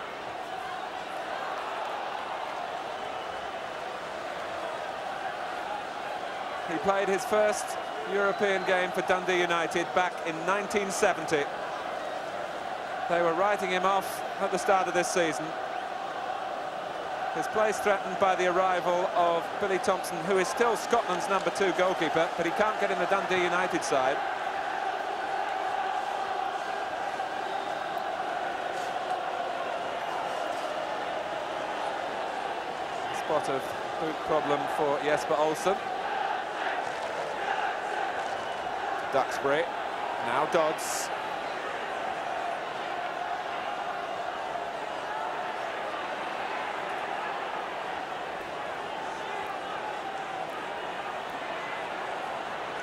Speaker 1: He played his first European game for Dundee United back in 1970. They were writing him off at the start of this season. His place threatened by the arrival of Billy Thompson, who is still Scotland's #2 goalkeeper, but he can't get in the Dundee United side. Spot of boot problem for Jesper Olsen. Duxbury, now Dodds.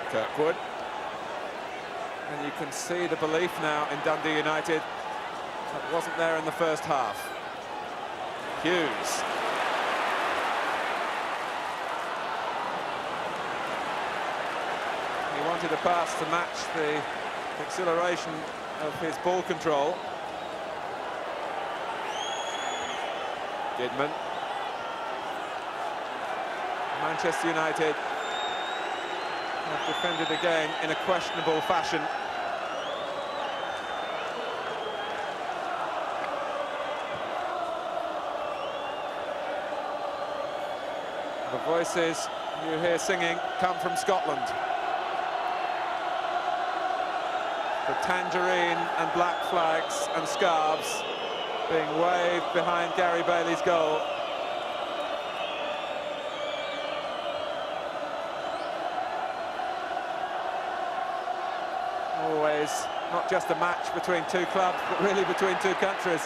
Speaker 1: Kirkwood. And you can see the belief now in Dundee United that wasn't there in the first half. Hughes. He wanted a pass to match the acceleration of his ball control. Gidman. Manchester United have defended again in a questionable fashion. The voices you hear singing come from Scotland. The tangerine and black flags and scarves being waved behind Gary Bailey's goal. Always not just a match between two clubs, but really between two countries.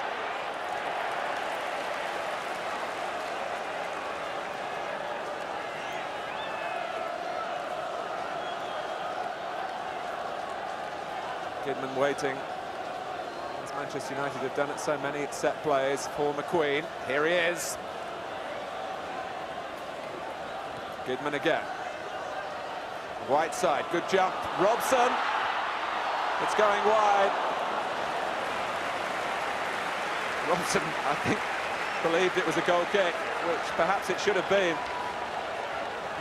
Speaker 1: Kidman waiting, as Manchester United have done at so many set plays for McQueen. Here he is. Kidman again. Whiteside, good jump. Robson. It's going wide. Robson, I think, believed it was a goal kick, which perhaps it should have been.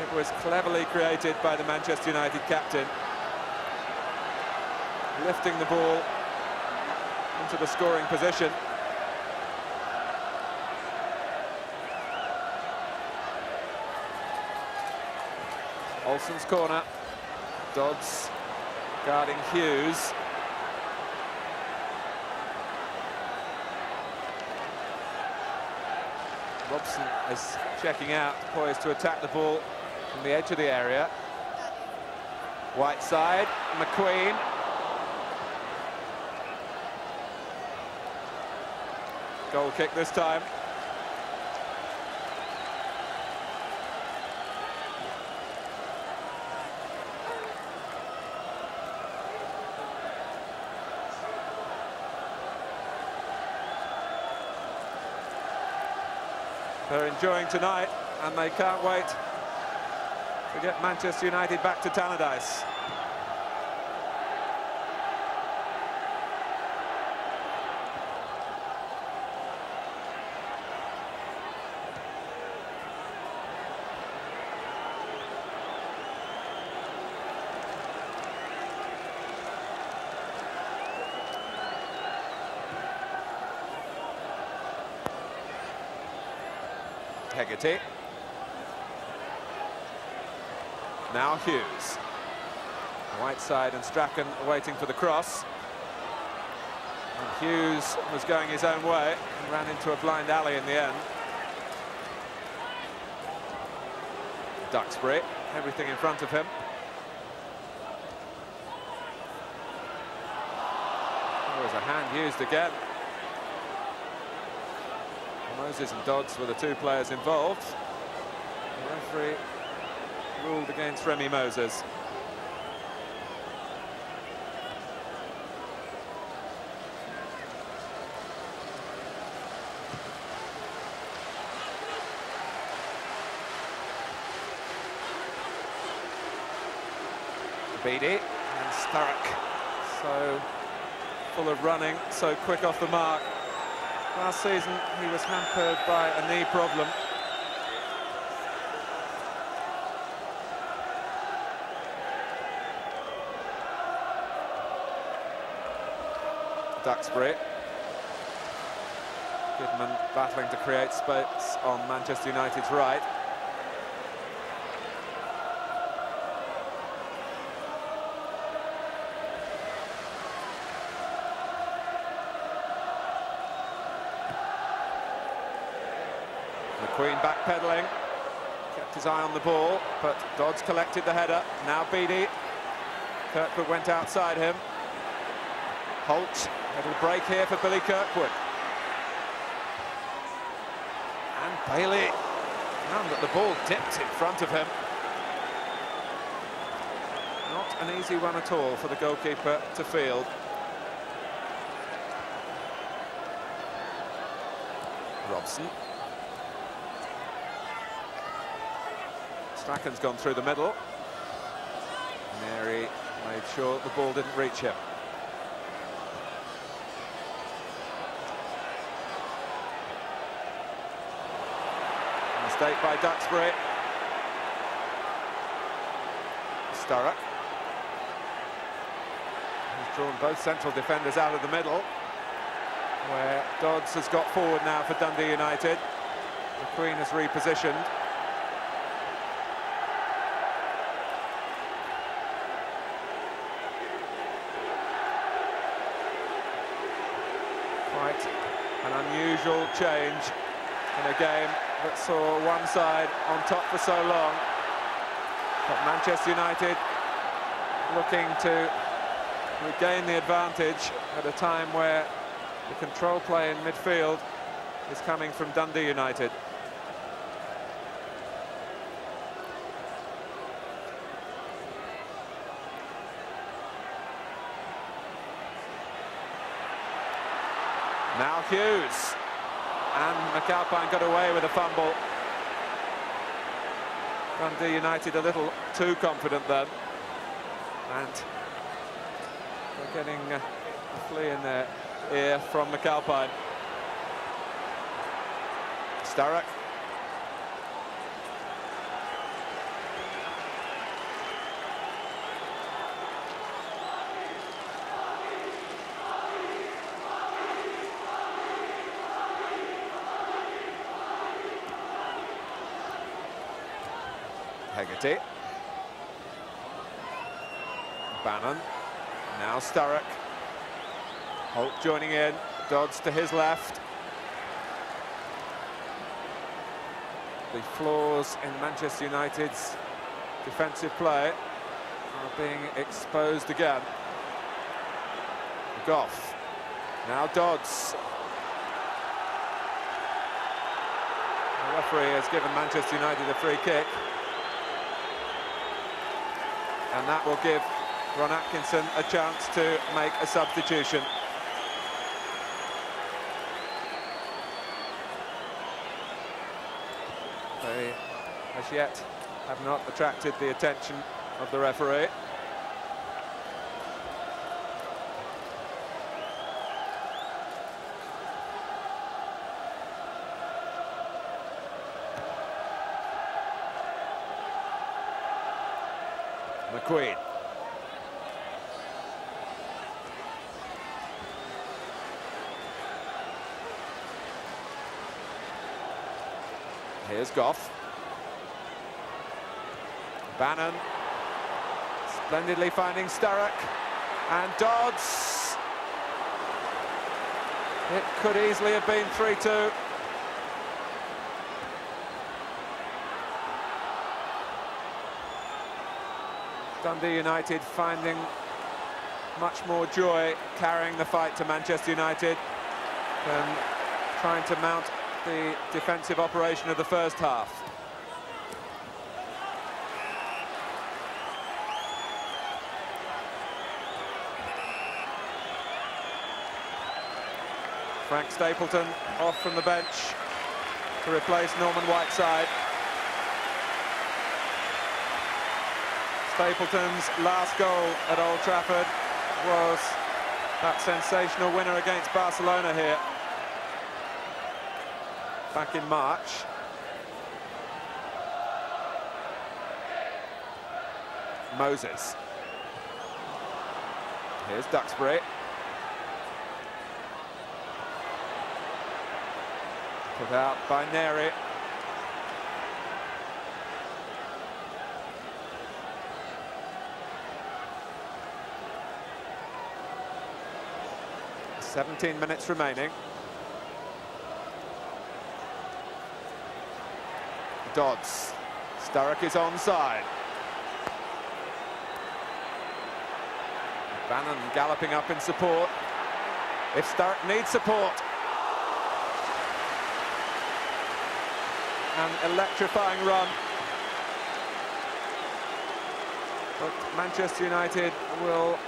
Speaker 1: It was cleverly created by the Manchester United captain, lifting the ball into the scoring position. Olsen's corner. Dodds guarding Hughes. Robson is checking out, poised to attack the ball from the edge of the area. Whiteside, McQueen. Goal kick this time. They're enjoying tonight, and they can't wait to get Manchester United back to Tannadice. Hegarty. Now Hughes. Whiteside and Strachan waiting for the cross. And Hughes was going his own way and ran into a blind alley in the end. Duxbury, everything in front of him. There was a hand used again. Moses and Dodds were the two players involved. The referee ruled against Remy Moses. Beattie and Sturrock, so full of running, so quick off the mark. Last season, he was hampered by a knee problem. Duxbury. Kidman battling to create space on Manchester United's right. McQueen backpedaling, kept his eye on the ball, but Dodds collected the header. Now Beattie. Kirkwood went outside him. Holt, little break here for Billy Kirkwood. And Bailey found that the ball dipped in front of him. Not an easy one at all for the goalkeeper to field. Robson. Strachan's gone through the middle. Mary made sure the ball didn't reach him. Mistake by Duxbury. Sturrock. He's drawn both central defenders out of the middle, where Dodds has got forward now for Dundee United. McQueen has repositioned. Quite an unusual change in a game that saw one side on top for so long. But Manchester United looking to regain the advantage at a time where the control play in midfield is coming from Dundee United. Now Hughes. And McAlpine got away with a fumble. Dundee United a little too confident then. And they're getting a flea in their ear from McAlpine. Sturrock. Hegarty. Bannon. Now Sturrock. Holt joining in. Dodds to his left. The flaws in Manchester United's defensive play are being exposed again. Goff. Now Dodds. The referee has given Manchester United a free kick. And that will give Ron Atkinson a chance to make a substitution. They, as yet, have not attracted the attention of the referee. McQueen. Here's Goff. Bannon. Splendidly finding Sturrock. And Dodds. It could easily have been 3-2. Dundee United finding much more joy carrying the fight to Manchester United than trying to mount the defensive operation of the first half. Frank Stapleton off from the bench to replace Norman Whiteside. Stapleton's last goal at Old Trafford was that sensational winner against Barcelona here back in March. Moses. Here's Duxbury. Put out by Neri. "17 minutes remaining. Dodds. Sturrock is onside. Bannon galloping up in support. If Sturrock needs support. An electrifying run. But Manchester United will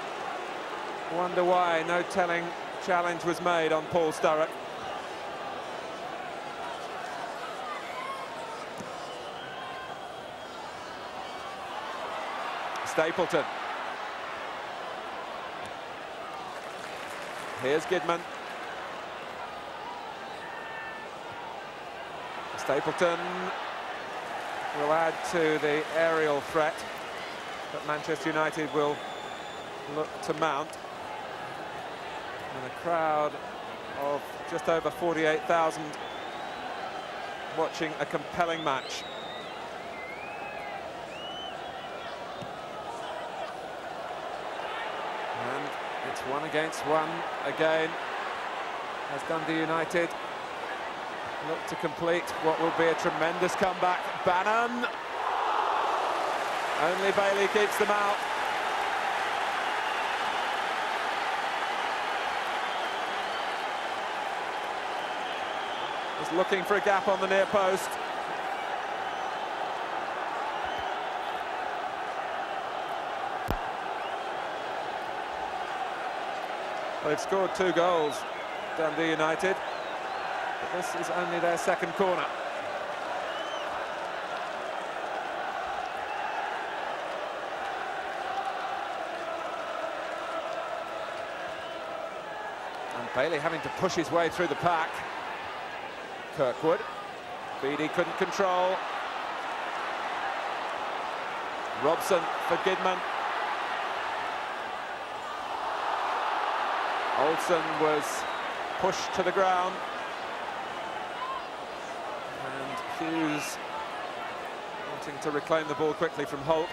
Speaker 1: wonder why no telling challenge was made on Paul Sturrock. Stapleton. Here's Gidman. Stapleton will add to the aerial threat that Manchester United will look to mount. And a crowd of just over 48,000 watching a compelling match. And it's 1 against 1 again as Dundee United look to complete what will be a tremendous comeback. Bannon. Only Bailey keeps them out. He's looking for a gap on the near post. They've scored 2 goals Dundee United. But this is only their second corner. And Bailey having to push his way through the pack. Kirkwood. Beattie couldn't control. Robson for Gidman. Olsen was pushed to the ground. And Hughes wanting to reclaim the ball quickly from Holt.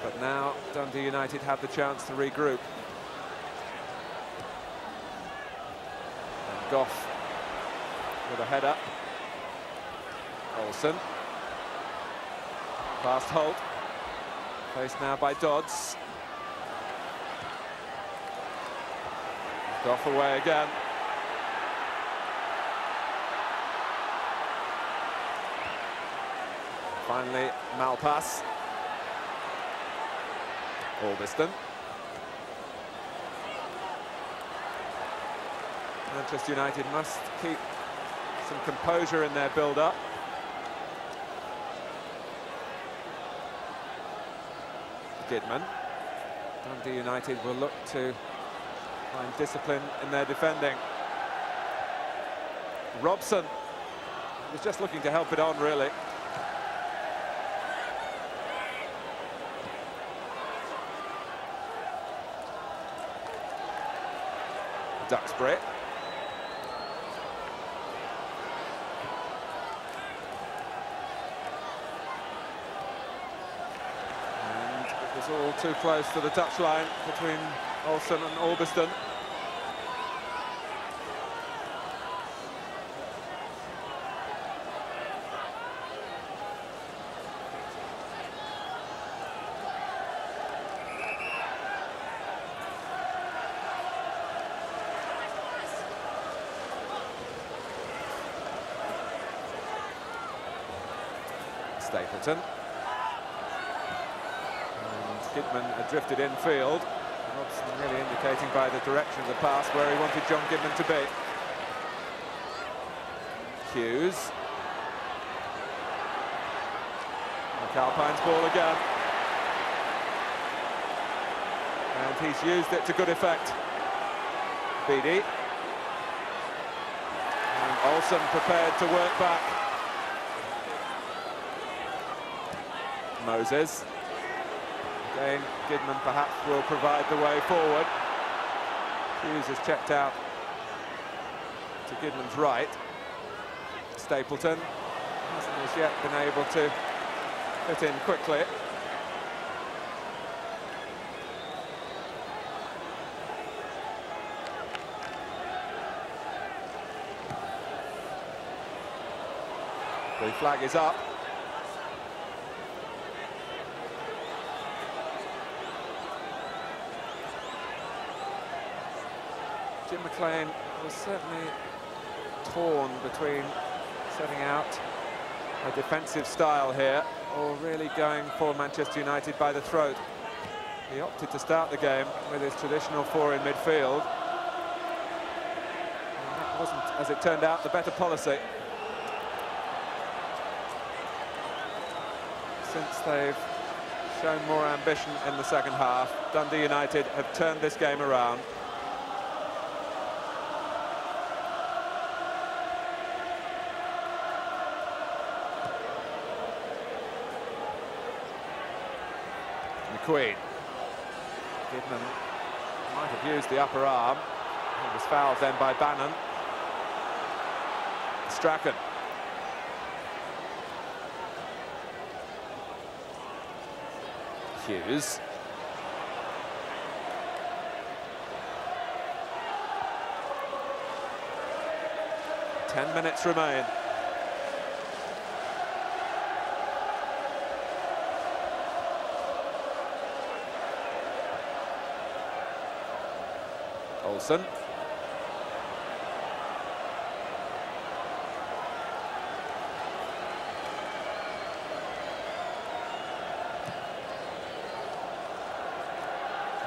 Speaker 1: But now Dundee United have the chance to regroup. And Goff with a header. Olsen. Past Holt. Faced now by Dodds. Goff away again. Finally, Malpass. Albiston. Manchester United must keep some composure in their build-up. Gidman. Dundee United will look to find discipline in their defending. Robson was just looking to help it on, really. Duxbury. All too close to the touchline between Olsen and Albiston. Stapleton. Gidman had drifted infield. Robson really indicating by the direction of the pass where he wanted John Gidman to be. Hughes. McAlpine's ball again. And he's used it to good effect. Beattie. And Olsen prepared to work back. Moses. Again, Gidman perhaps will provide the way forward. Hughes has checked out to Gidman's right. Stapleton hasn't as yet been able to fit in quickly. The flag is up. Jim McLean was certainly torn between setting out a defensive style here or really going for Manchester United by the throat. He opted to start the game with his traditional four in midfield. And that wasn't, as it turned out, the better policy. Since they've shown more ambition in the second half, Dundee United have turned this game around. McQueen. Gidman might have used the upper arm. He was fouled then by Bannon. Strachan. Hughes. Ten minutes remain. Olsen.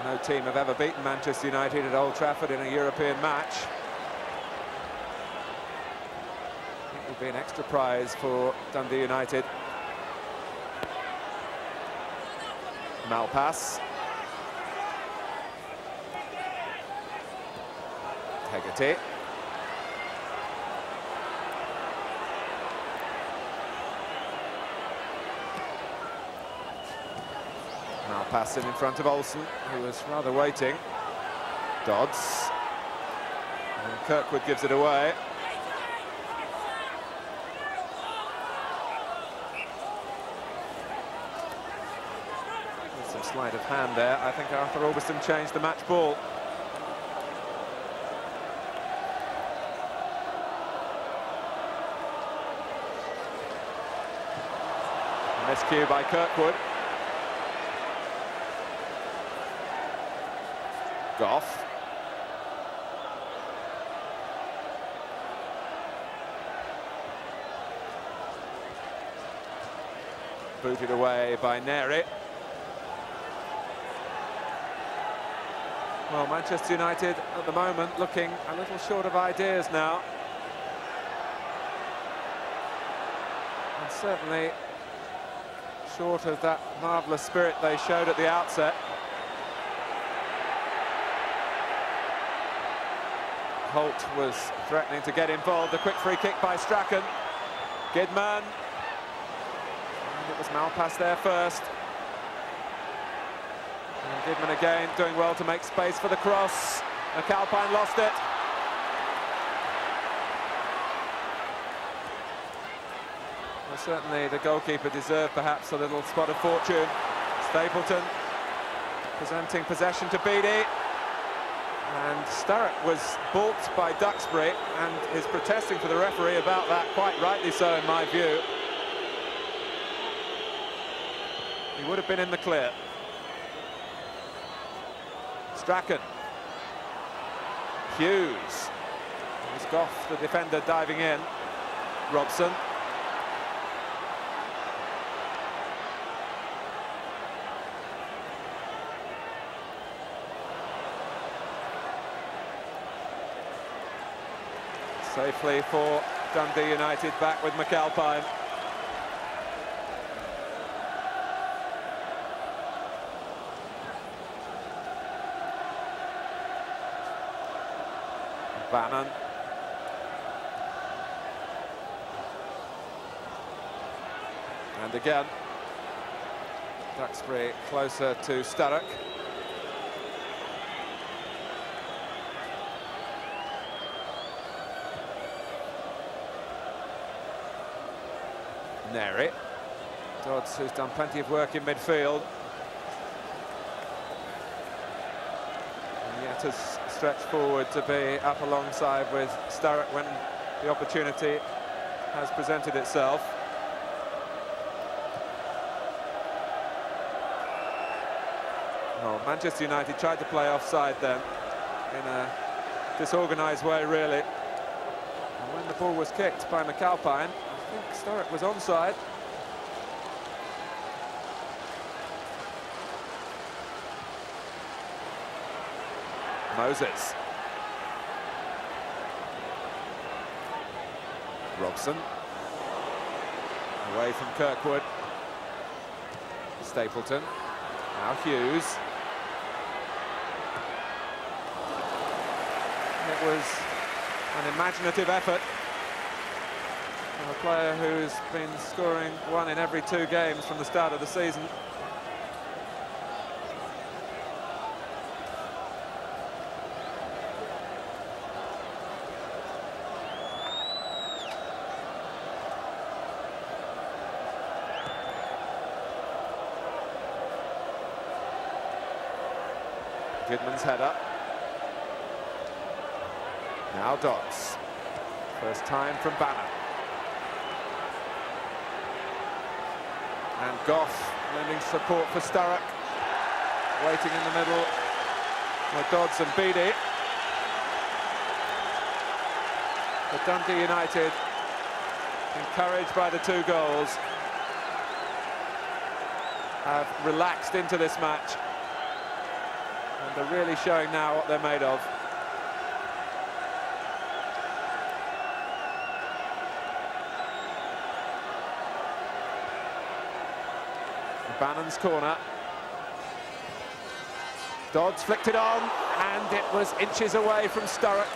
Speaker 1: No team have ever beaten Manchester United at Old Trafford in a European match. It will be an extra prize for Dundee United. Malpass. Hegarty. Malpass in front of Olsen, who was rather waiting. Dodds. And Kirkwood gives it away. With some sleight of hand there. I think Arthur Albiston changed the match ball. Miscue by Kirkwood. Goff. Booted away by Neri. Well, Manchester United at the moment looking a little short of ideas now. And certainly short of that marvellous spirit they showed at the outset. Holt was threatening to get involved. A quick free kick by Strachan. Gidman. And it was Malpass there first. And Gidman again doing well to make space for the cross. McAlpine lost it. Well, certainly the goalkeeper deserved perhaps a little spot of fortune. Stapleton presenting possession to Beattie. And Sturrock was balked by Duxbury and is protesting to the referee about that, quite rightly so in my view. He would have been in the clear. Strachan. Hughes. It was Goff, the defender, diving in. Robson. Safely for Dundee United, back with McAlpine. Bannon. And again, Duxbury closer to Sturrock. Neri. Dodds, who's done plenty of work in midfield. And yet has stretched forward to be up alongside with Sturrock when the opportunity has presented itself. Well, Manchester United tried to play offside then in a disorganised way, really. And when the ball was kicked by McAlpine, I think Sturrock was onside. Moses. Robson. Away from Kirkwood. Stapleton. Now Hughes. It was an imaginative effort. A player who's been scoring one in every 2 games from the start of the season. Goodman's header. Now Dodds. First time from Bannon. And Goff lending support for Sturrock. Waiting in the middle with Dodds and Beattie. But Dundee United, encouraged by the 2 goals, have relaxed into this match. And they're really showing now what they're made of. Bannon's corner. Dodds flicked it on, and it was inches away from Sturrock.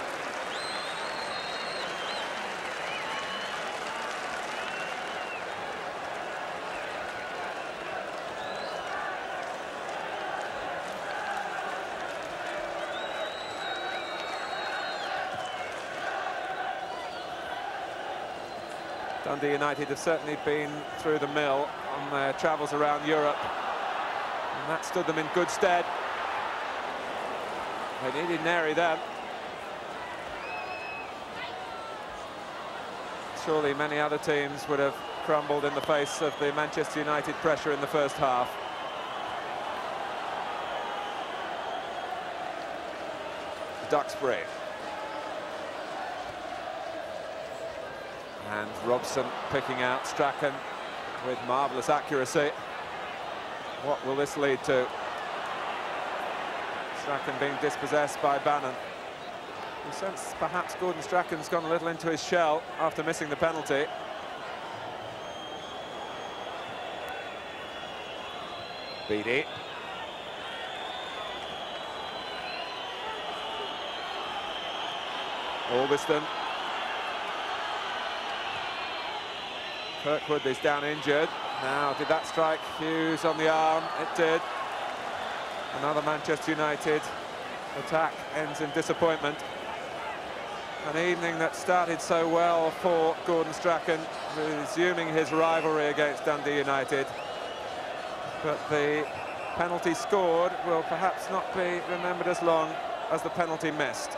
Speaker 1: Dundee United have certainly been through the mill on their travels around Europe, and that stood them in good stead. They needed Neri then. Surely many other teams would have crumbled in the face of the Manchester United pressure in the first half. Duxbury. And Robson picking out Strachan with marvellous accuracy. What will this lead to? Strachan being dispossessed by Bannon. You sense perhaps Gordon Strachan's gone a little into his shell after missing the penalty. Beattie. Albiston. Kirkwood is down injured. Now, did that strike Hughes on the arm? It did. Another Manchester United attack ends in disappointment. An evening that started so well for Gordon Strachan, resuming his rivalry against Dundee United. But the penalty scored will perhaps not be remembered as long as the penalty missed.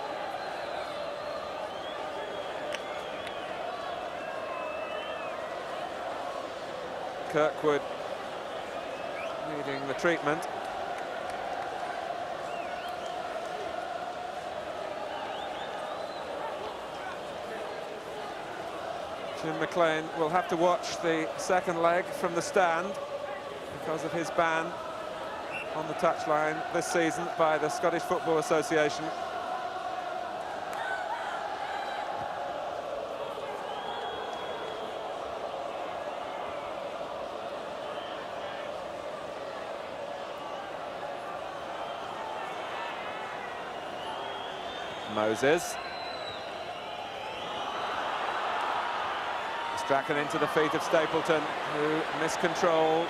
Speaker 1: Kirkwood needing the treatment. Jim McLean will have to watch the second leg from the stand because of his ban on the touchline this season by the Scottish Football Association. Moses. Strachan into the feet of Stapleton, who missed control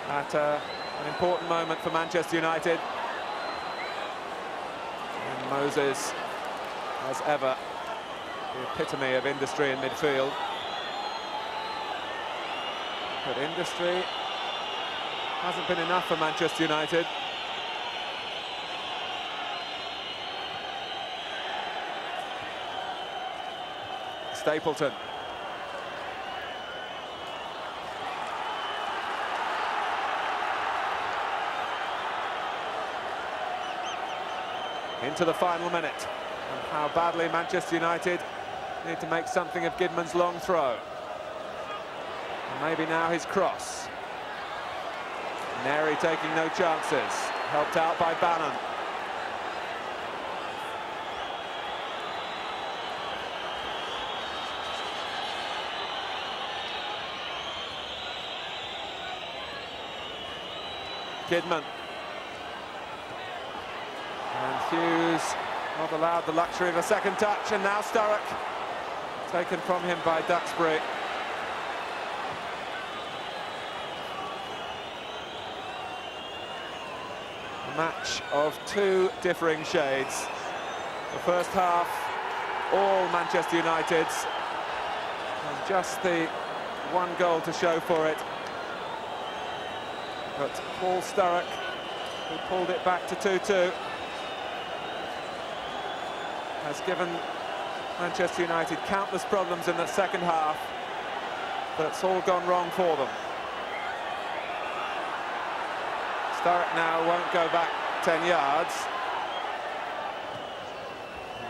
Speaker 1: at an important moment for Manchester United. And Moses, as ever, the epitome of industry in midfield. But industry hasn't been enough for Manchester United. Stapleton. Into the final minute, and how badly Manchester United need to make something of Gidman's long throw. And maybe now his cross. Neri taking no chances, helped out by Bannon. Kidman. And Hughes not allowed the luxury of a second touch, and now Sturrock taken from him by Duxbury. A match of two differing shades. The first half, all Manchester United's, and just the one goal to show for it. But Paul Sturrock, who pulled it back to 2-2, has given Manchester United countless problems in the second half, but it's all gone wrong for them. Sturrock now won't go back 10 yards.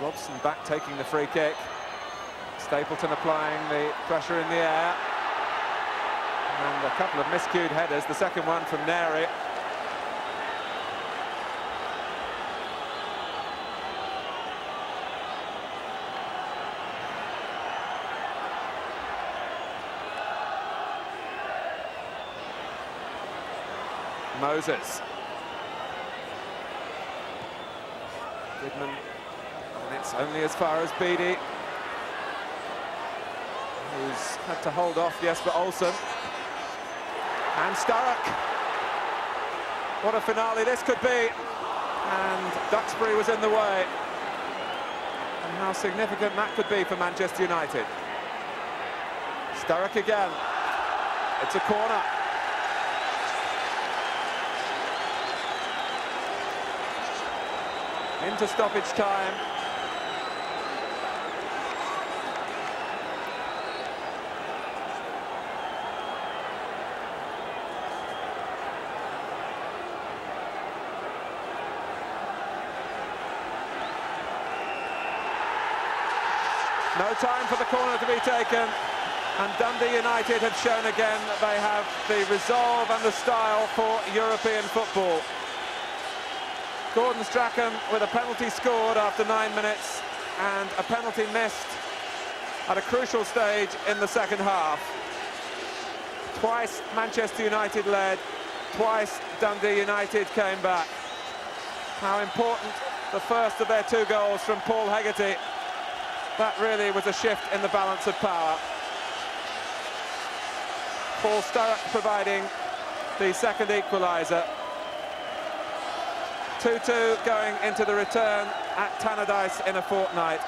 Speaker 1: Robson back taking the free kick. Stapleton applying the pressure in the air. And a couple of miscued headers, the second one from Neri. Moses. Goodman, and it's only as far as Beattie, who's had to hold off Jesper Olsen. And Sturrock. What a finale this could be. And Duxbury was in the way. And how significant that could be for Manchester United. Sturrock again. It's a corner. Into stoppage time. No time for the corner to be taken, and Dundee United have shown again that they have the resolve and the style for European football. Gordon Strachan with a penalty scored after 9 minutes and a penalty missed at a crucial stage in the second half. Twice Manchester United led, twice Dundee United came back. How important the first of their 2 goals from Paul Hegarty. That really was a shift in the balance of power. Paul Sturrock providing the second equaliser. 2-2 going into the return at Tannadice in a fortnight.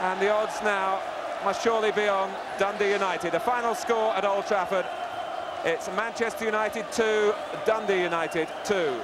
Speaker 1: And the odds now must surely be on Dundee United. A final score at Old Trafford. It's Manchester United 2, Dundee United 2.